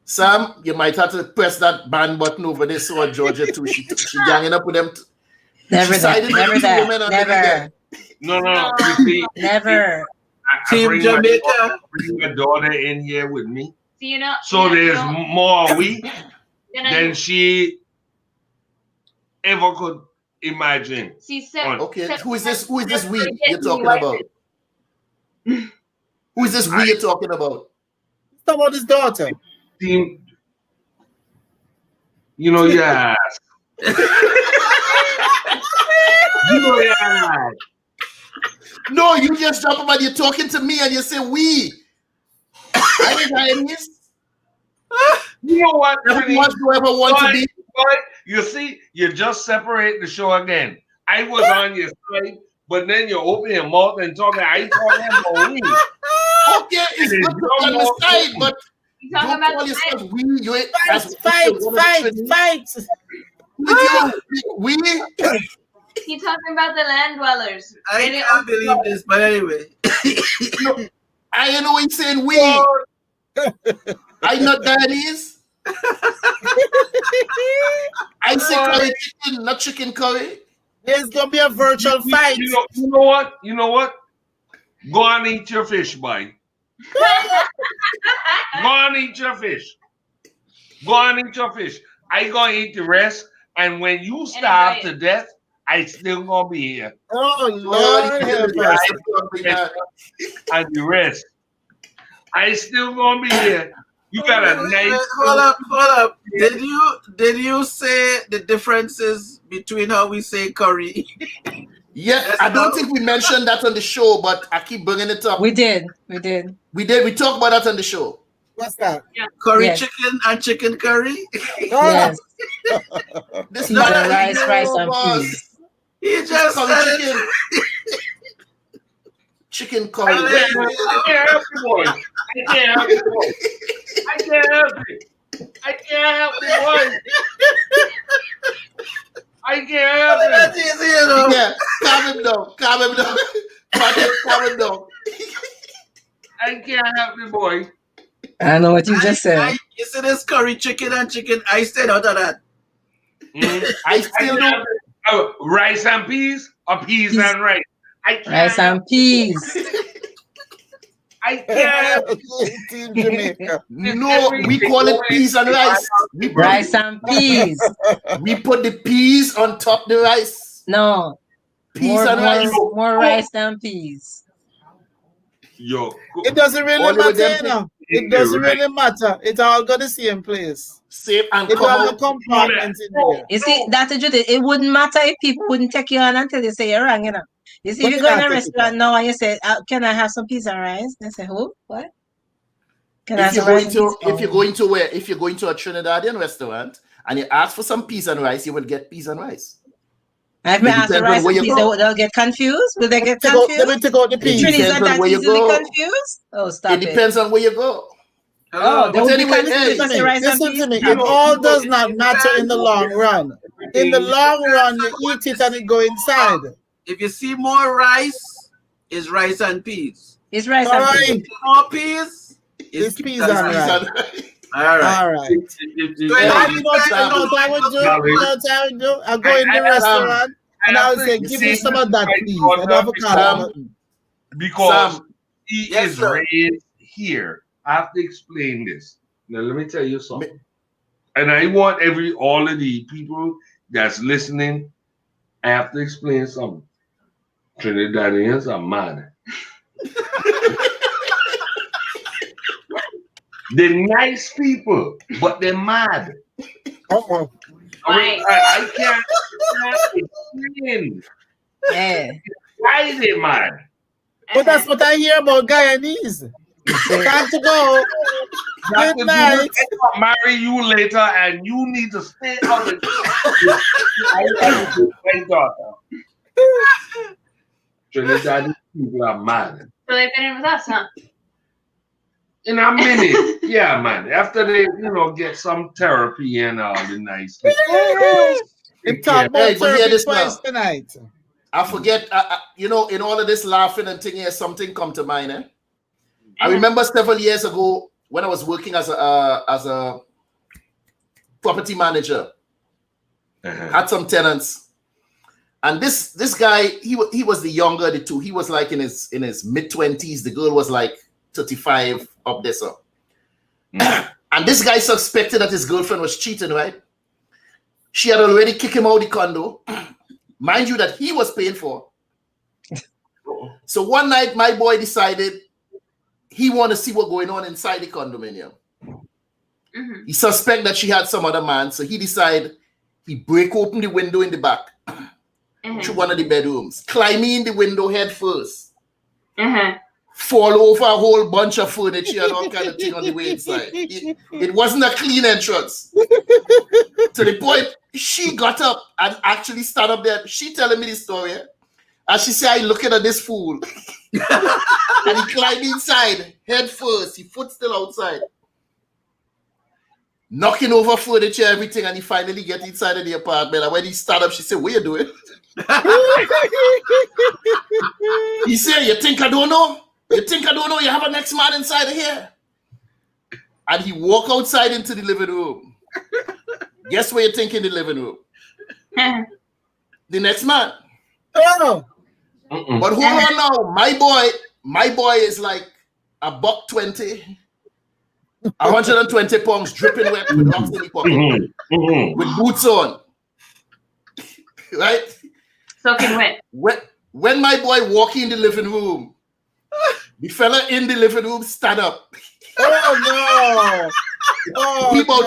Sam, you might have to press that ban button over there. So Georgia too. She ganging up with them. Never that. No. You see, Never. I Team bring Jamaica. bring my daughter in here with me. See, So there's more we than she ever could imagine. See, Okay, who is this? Who is this we September you're talking what? about? Who is this we you're talking about? Talk about his daughter. Team, you know, yeah. No, you just jump about. You're talking to me and you say we. I ain't Guyanese. You know what? Never much do I ever want to be. But you see, you just separate the show again. I was on your side, but then you open your mouth and talking. I talking about we. Okay, it's good to be on the side, but You talking don't about call the yourself we. You ain't Fight. We. He's talking about the land dwellers. I can't believe this, but anyway. No, I know he's saying we. I'm not Guyanese. I say curry chicken, not chicken curry. There's gonna be a virtual fight. You know what? You know what? Go and eat your fish, boy. Go and eat your fish. Go and eat your fish. I gonna eat the rest, and when you starve to death, I still gonna be here. Oh Lord, help us. And the rest, I still gonna be here. You got a nice. Hold up. Did you say the differences between how we say curry? Yes, I don't think we mentioned that on the show, but I keep bringing it up. We did. We talked about that on the show. What's that? Curry Yes. chicken and chicken curry? Yes. This Peas and rice and peas. He just curry said chicken. it. Chicken curry. I can't help you, boy. I can't help you, boy. I can't help you, boy. I can't help you. That's easy, you know. Yeah, calm him down. Calm him down. I can't help you, boy. I know what you just said. You see this curry chicken and chicken, I stayed out of that. I still do. Rice and peas or peas and rice? I can't. Rice and peas. I can't. Team Jamaica. No, we call it peas and rice. Rice and peas. We put the peas on top of the rice. No. Peas and rice. More rice than peas. Yo, It doesn't really All of matter, them you know. It doesn't really matter. It all got the same place. Same and It come has the out. compartments in there. You see, Dr. Judith, it wouldn't matter if people wouldn't take you on until you say you're wrong, you know. You see, But if you they go in can't a take it restaurant on. now and you say, can I have some peas and rice? They say, who? What? Can I have If you're some rice going and to peas? if you're going to where if you're going to a Trinidadian restaurant and you ask for some peas and rice, you will get peas and rice. And if me It ask the depends on rice where and you peas, go. they'll get confused? Will they get Let confused? me take out the peas. Depends Trinidad on that where you easily go. confused? Oh, stop It depends on where you go. Oh, they But would be anyway, confused hey, if I say rice and Listen peas? to me. It all does not matter in the long run. In the long run, you eat it and it go inside. If you see more rice, it's rice and peas. It's rice All and peas. right. More peas, It's peas and rice. All right. All right. You know what I would do? You know what I would do? I'll go in the restaurant and I would say, give me some of that, please. I don't have a card. Because Sam, he Yes, is sir. raised here. I have to explain this. Now let me tell you something. And I want all of the people that's listening, I have to explain something. Trinidadians are mad. They're nice people, but they're mad. Uh-oh. I can't explain Yeah. why they're mad. But that's what I hear about Guyanese. Time to go. Dr. Good night. Judith, I'll marry you later, and you need to stay out of my daughter. Trinidadian people are mad. So they've been in with us, huh? In a minute, yeah, man. After they, get some therapy and all the nice things. We talk about Hey, but hear therapy this twice now. tonight. I forget, in all of this laughing and thinking, something come to mind. Eh? I remember several years ago when I was working as a property manager, had some tenants, And this guy, he was the younger of the two. He was like in his mid-20s. The girl was like 35 up there. So. And this guy suspected that his girlfriend was cheating, right? She had already kicked him out of the condo. Mind you, that he was paying for. So one night, my boy decided he wanted to see what's going on inside the condominium. Mm-hmm. He suspected that she had some other man, so he decided he break open the window in the back to one of the bedrooms, climb in the window head first, fall over a whole bunch of furniture and all kind of thing on the way inside. It wasn't a clean entrance. To the point, she got up and actually stood up there. She telling me the story. And she said, I looking at this fool. And he climbed inside, head first, his foot still outside. Knocking over furniture, everything, and he finally get inside of the apartment. And when he started up, she said, what you doing? He said, you think I don't know? You think I don't know you have a next man inside of here? And he walk outside into the living room. Guess where you think in the living room? The next man. Oh. But hold on now. My boy is like $120, 120 pounds, dripping wet with rocks in the pocket, with boots on. Right? Soaking wet. When my boy walk in the living room, the fella in the living room stand up. Oh no! Oh, he about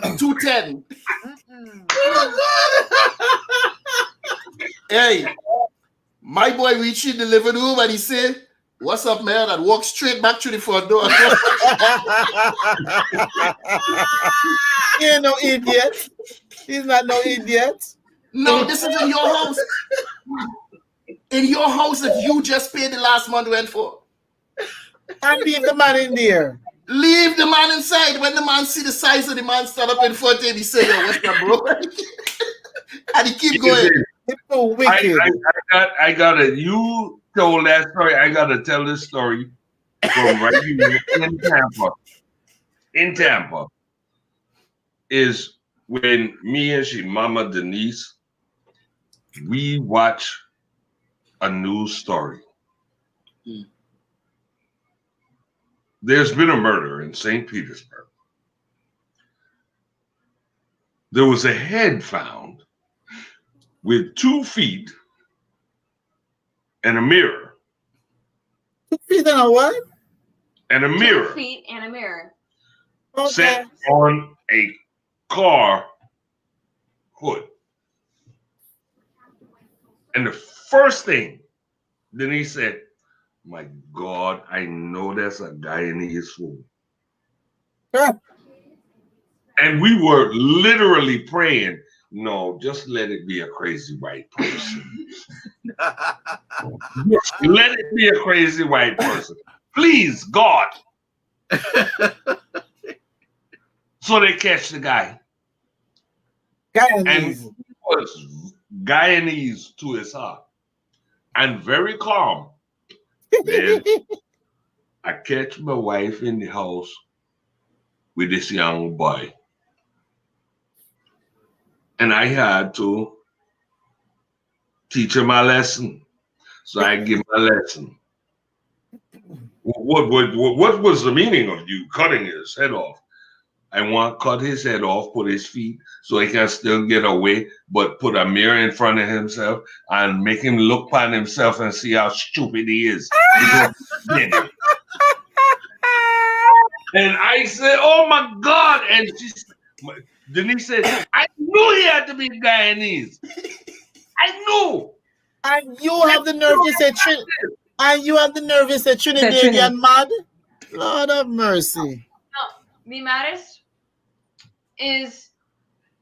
6'2", 210. Hey, my boy reached in the living room and he said, "What's up, man?" and walked straight back to the front door. He ain't no idiot. He's not no idiot. No, this is in your house. In your house that you just paid the last month rent for. And leave the man in there. Leave the man inside. When the man see the size of the man stand up in front of him, he say, "Yo, what's up, bro?" And he keep going. It's so wicked. I got it. You told that story. I got to tell this story from right here in Tampa. In Tampa is when me and she, Mama Denise, we watch a news story. There's been a murder in St. Petersburg. There was a head found with 2 feet and a mirror. 2 feet and a what? And a mirror. 2 feet and a mirror. Okay. Set on a car hood. And the first thing, then he said, "My God, I know there's a guy in his phone." And we were literally praying, "No, just let it be a crazy white person." Just let it be a crazy white person. Please, God. So they catch the guy. And he was Guyanese to his heart. And very calm. Then I catch my wife in the house with this young boy. And I had to teach him my lesson. So I give him a lesson. What was the meaning of you cutting his head off? I want to cut his head off, put his feet so he can still get away, but put a mirror in front of himself and make him look upon himself and see how stupid he is. And I said, "Oh my God." And Denise said, "I knew he had to be Guyanese. I knew." And you have the nerve to say Trinidadian mad? Lord of mercy. No, the maddest is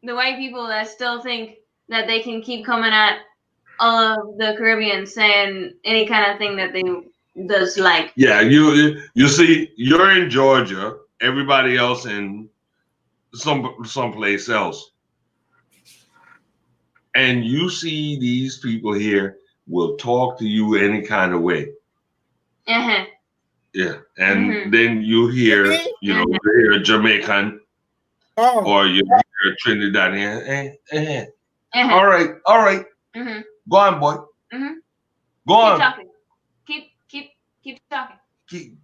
the white people that still think that they can keep coming at all of the Caribbean saying any kind of thing that they does like. Yeah, you see, you're in Georgia, everybody else in someplace else. And you see these people here will talk to you any kind of way. Yeah, and then you hear, you know, you hear Jamaican, or you hear Trinidadian, All right. Mm-hmm. Go on, boy. Mm-hmm. Go on. Keep talking. Keep talking.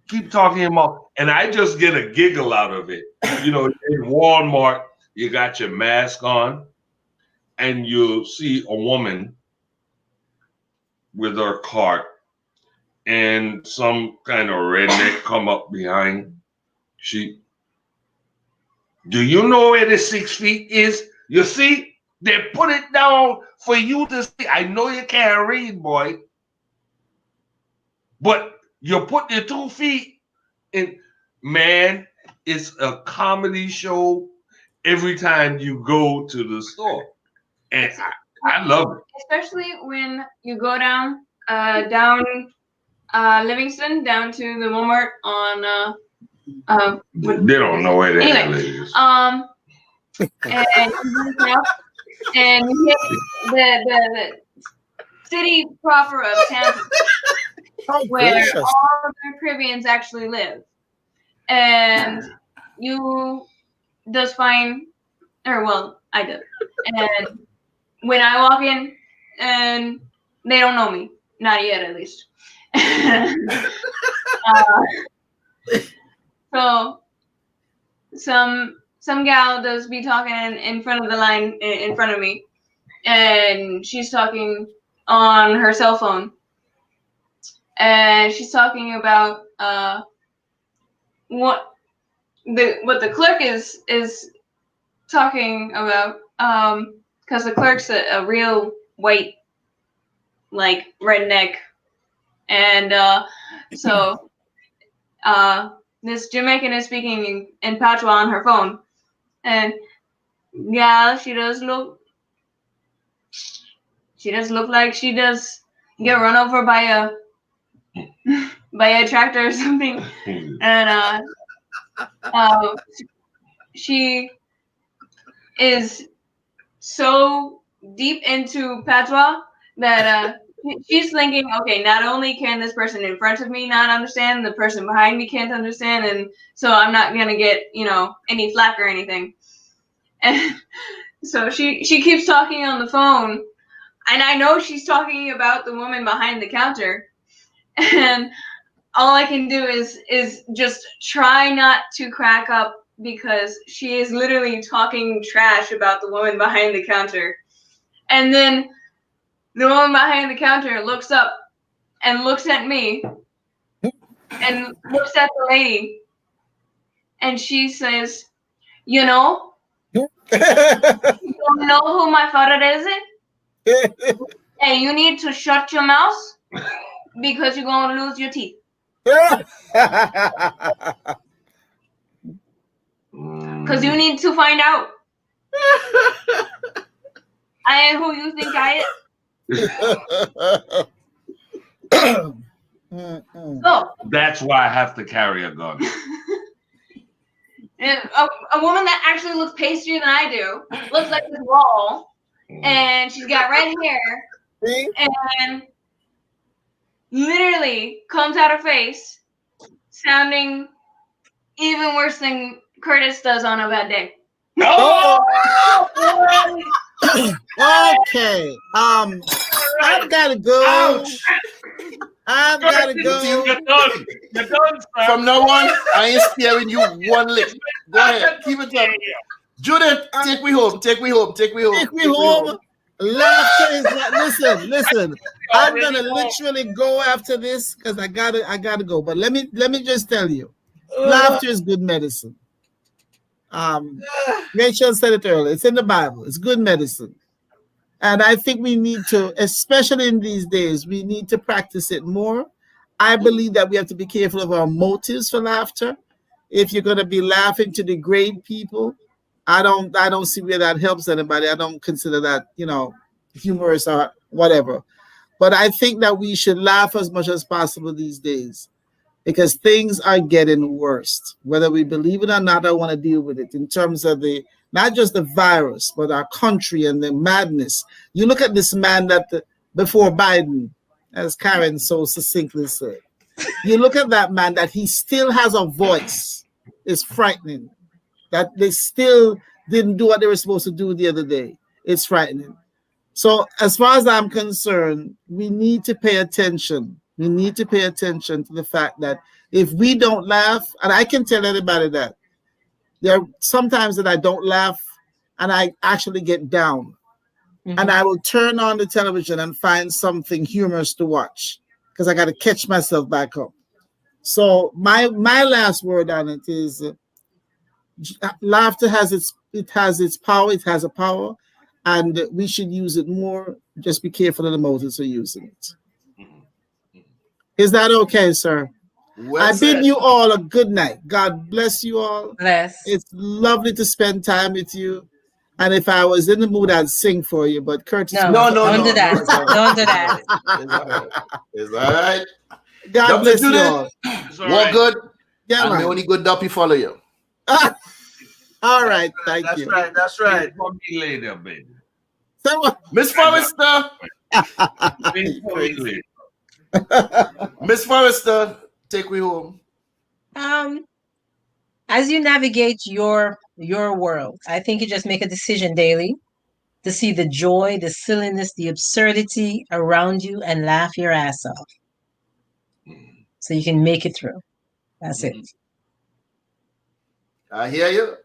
Keep talking him up. And I just get a giggle out of it. You know, in Walmart, you got your mask on, and you see a woman with her cart, and some kind of redneck come up behind. Do you know where the 6 feet is? You see, they put it down for you to see. I know you can't read, boy, but you put your 2 feet in. Man, it's a comedy show every time you go to the store, and I love it. Especially when you go down Livingston down to the Walmart on They don't know where the hell it is. And you hit the city proper of Tampa, where all of the Caribbeans actually live, and you just find, or well, I did, and when I walk in, and they don't know me, not yet at least. So some gal does be talking in front of the line in front of me, and she's talking on her cell phone, and she's talking about what the clerk is talking about, because the clerk's a real white, like, redneck, and so this Jamaican is speaking in patois on her phone, and yeah, she does look like she does get run over by a tractor or something, and she is so deep into patois that she's thinking, okay, not only can this person in front of me not understand, the person behind me can't understand, and so I'm not gonna get, any flack or anything. And so she keeps talking on the phone, and I know she's talking about the woman behind the counter, and all I can do is just try not to crack up, because she is literally talking trash about the woman behind the counter. And then the woman behind the counter looks up and looks at me and looks at the lady, and she says, you don't know who my father is? Hey, you need to shut your mouth, because you're going to lose your teeth. Because you need to find out I am who you think I am. So that's why I have to carry a gun. And a woman that actually looks pastier than I do, looks like this wall, and she's got red hair, and literally comes out her face sounding even worse than Curtis does on a bad day. Okay. I've got to go. Ouch. I've got to go. You're done. You're done, sir. From now on, I ain't sparing you one lick. Go ahead. Keep it up. Judith, take me home. Take me home. Take me home. Take me home. Laughter is not. Listen. I'm gonna literally go after this because I gotta go. But let me just tell you, laughter is good medicine. Rachel said it earlier. It's in the Bible. It's good medicine. And I think we need to, especially in these days, we need to practice it more. I believe that we have to be careful of our motives for laughter. If you're going to be laughing to degrade people, I don't see where that helps anybody. I don't consider that, humorous or whatever. But I think that we should laugh as much as possible these days, because things are getting worse. Whether we believe it or not, I want to deal with it in terms of not just the virus, but our country and the madness. You look at this man before Biden, as Karin so succinctly said, you look at that man, that he still has a voice. It's frightening. That they still didn't do what they were supposed to do the other day. It's frightening. So as far as I'm concerned, we need to pay attention. We need to pay attention to the fact that if we don't laugh, and I can tell anybody that there are sometimes that I don't laugh and I actually get down. And I will turn on the television and find something humorous to watch because I got to catch myself back up. So my last word on it is laughter has its power. It has a power, and we should use it more. Just be careful of the motives for using it. Is that okay, sir? Well I said. bid you all a good night. God bless you all. Bless. It's lovely to spend time with you. And if I was in the mood, I'd sing for you. But Curtis, No, don't do that. Don't do that. It's all right. It's all right. God Dr. bless you Judith, all. walk good. Yeah, And the man. only good duppy follow you. All right, thank That's you. right. That's right. Wait for me later, baby. Miss Forrester. Wait for me later. Miss Forrester, take me home. As you navigate your world, I think you just make a decision daily to see the joy, the silliness, the absurdity around you and laugh your ass off. So you can make it through. That's it. I hear you.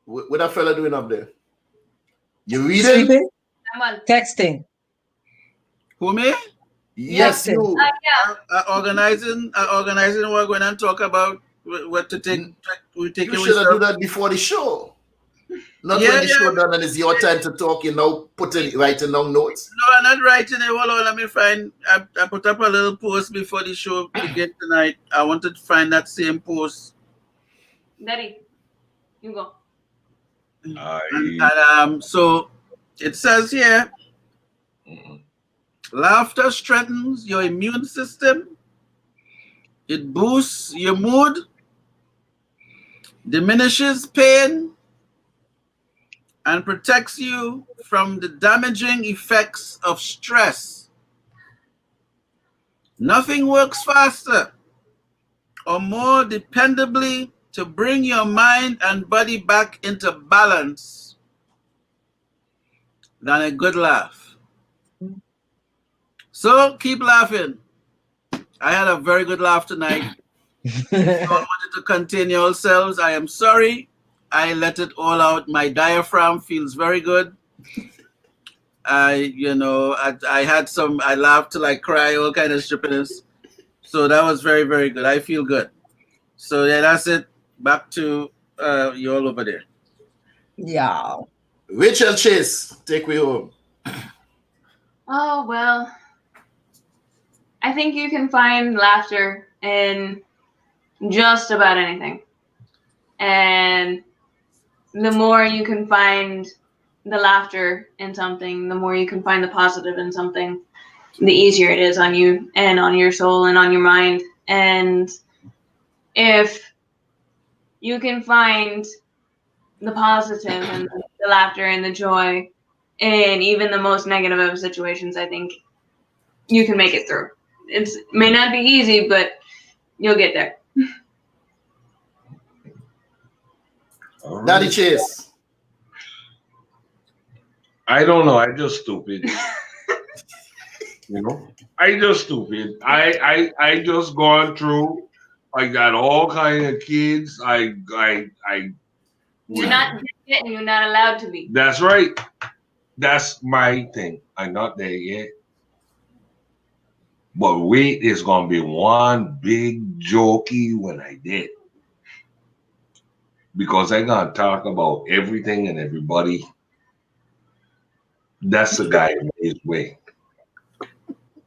What that fella doing up there? You reading? Sleeping? I'm on. Texting. Who, me? Yes, Texting. you. Organizing. We're going to talk about what to take. We take. You should have done that before the show. Not when the show done and it's your time to talk, you know, writing down notes. No, I'm not writing it. Hold on, let me find. I put up a little post before the show began tonight. I wanted to find that same post. Daddy, you go. And so it says here, laughter strengthens your immune system. It boosts your mood, diminishes pain, and protects you from the damaging effects of stress. Nothing works faster or more dependably to bring your mind and body back into balance than a good laugh. So keep laughing. I had a very good laugh tonight. If you all wanted to contain yourselves, I am sorry. I let it all out. My diaphragm feels very good. I laughed till I cry, all kind of stupidness. So that was very, very good. I feel good. So yeah, that's it. Back to you all over there. Yeah. Rachel Chase, take me home. Oh, well, I think you can find laughter in just about anything. And the more you can find the laughter in something, the more you can find the positive in something, the easier it is on you and on your soul and on your mind. And if you can find the positive and the laughter and the joy in even the most negative of situations, I think you can make it through. It may not be easy, but you'll get there. Daddy Chase. I don't know. I just stupid. You know, I just stupid. I just gone through. I got all kind of kids. You're not yet, and you're not allowed to be. That's right. That's my thing. I'm not there yet. But wait, it's gonna be one big jokey when I did. Because I'm gonna talk about everything and everybody. That's the guy in his way.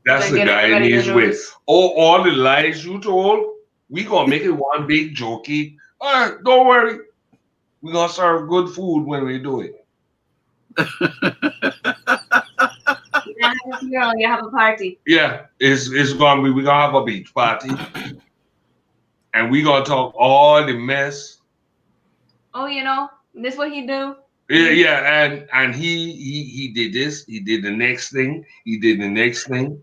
That's the guy in his way. All the lies you told, we gonna make it one big jokey. All right, don't worry. We're gonna serve good food when we do it. You have a party. Yeah, it's gonna be. We're gonna have a beach party, and we gonna talk all the mess. Oh, this what he do? Yeah, and he did this. He did the next thing. He did the next thing.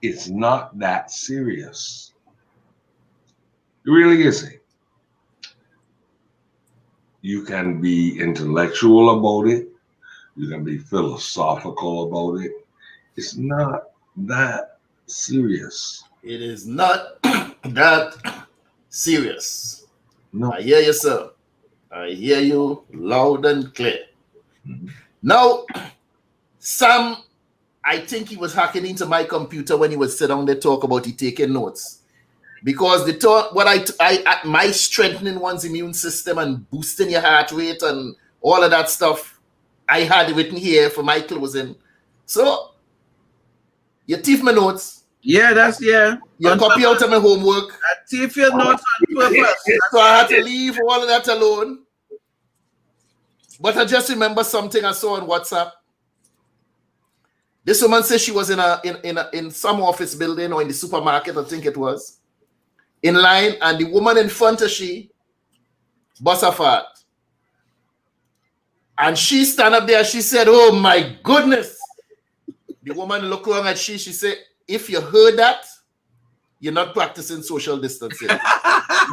It's not that serious. It really isn't. You can be intellectual about it. You can be philosophical about it. It's not that serious. It is not that serious. No. I hear you, sir. I hear you loud and clear. Now, Sam, I think he was hacking into my computer when he was sitting down there talk about he taking notes. Because the thought what my strengthening one's immune system and boosting your heart rate and all of that stuff, I had it written here for my closing. So you thief my notes. Yeah, that's yeah. You copy out of my homework. I thief your notes on purpose. So I had to leave all of that alone. But I just remember something I saw on WhatsApp. This woman says she was in some office building or in the supermarket, I think it was, in line, and the woman in front of she bust a fart. And she stand up there, she said, "Oh my goodness." The woman looked around at she said, "If you heard that, you're not practicing social distancing.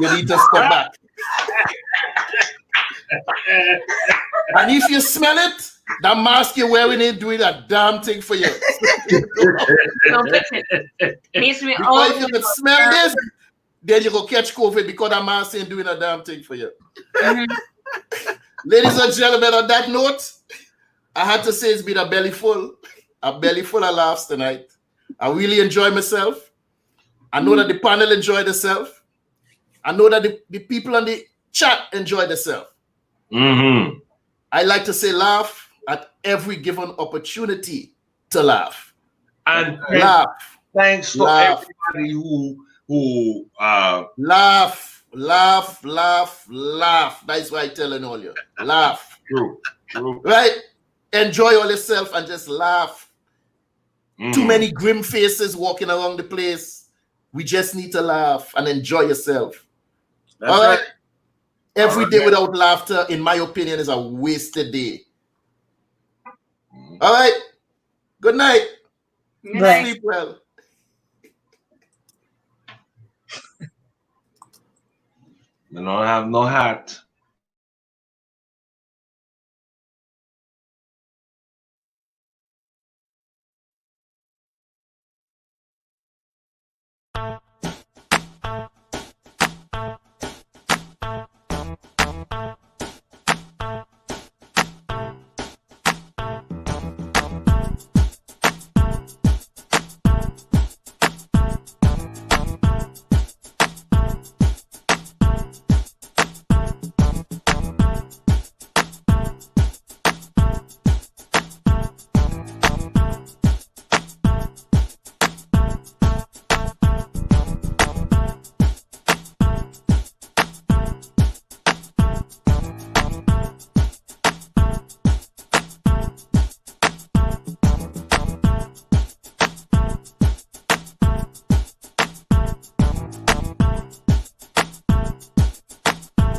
You need to step back. And if you smell it, that mask you're wearing ain't doing a damn thing for you." Don't fix it. Makes me Because if you can smell this, then you go catch COVID because that mask ain't doing a damn thing for you. Ladies and gentlemen, on that note, I had to say it's been a belly full of laughs tonight. I really enjoyed myself. I know that the panel enjoyed themselves. I know that the people on the chat enjoyed themselves. Mm-hmm. I like to say laugh at every given opportunity to laugh. And laugh. Thanks to everybody who laugh. That's why I'm telling all you. Laugh. True. Right? Enjoy all yourself and just laugh. Too many grim faces walking around the place. We just need to laugh and enjoy yourself. That's all right? right. Every day without laughter, in my opinion, is a wasted day. All right. Good night. Good night. Sleep well. I don't have no hat.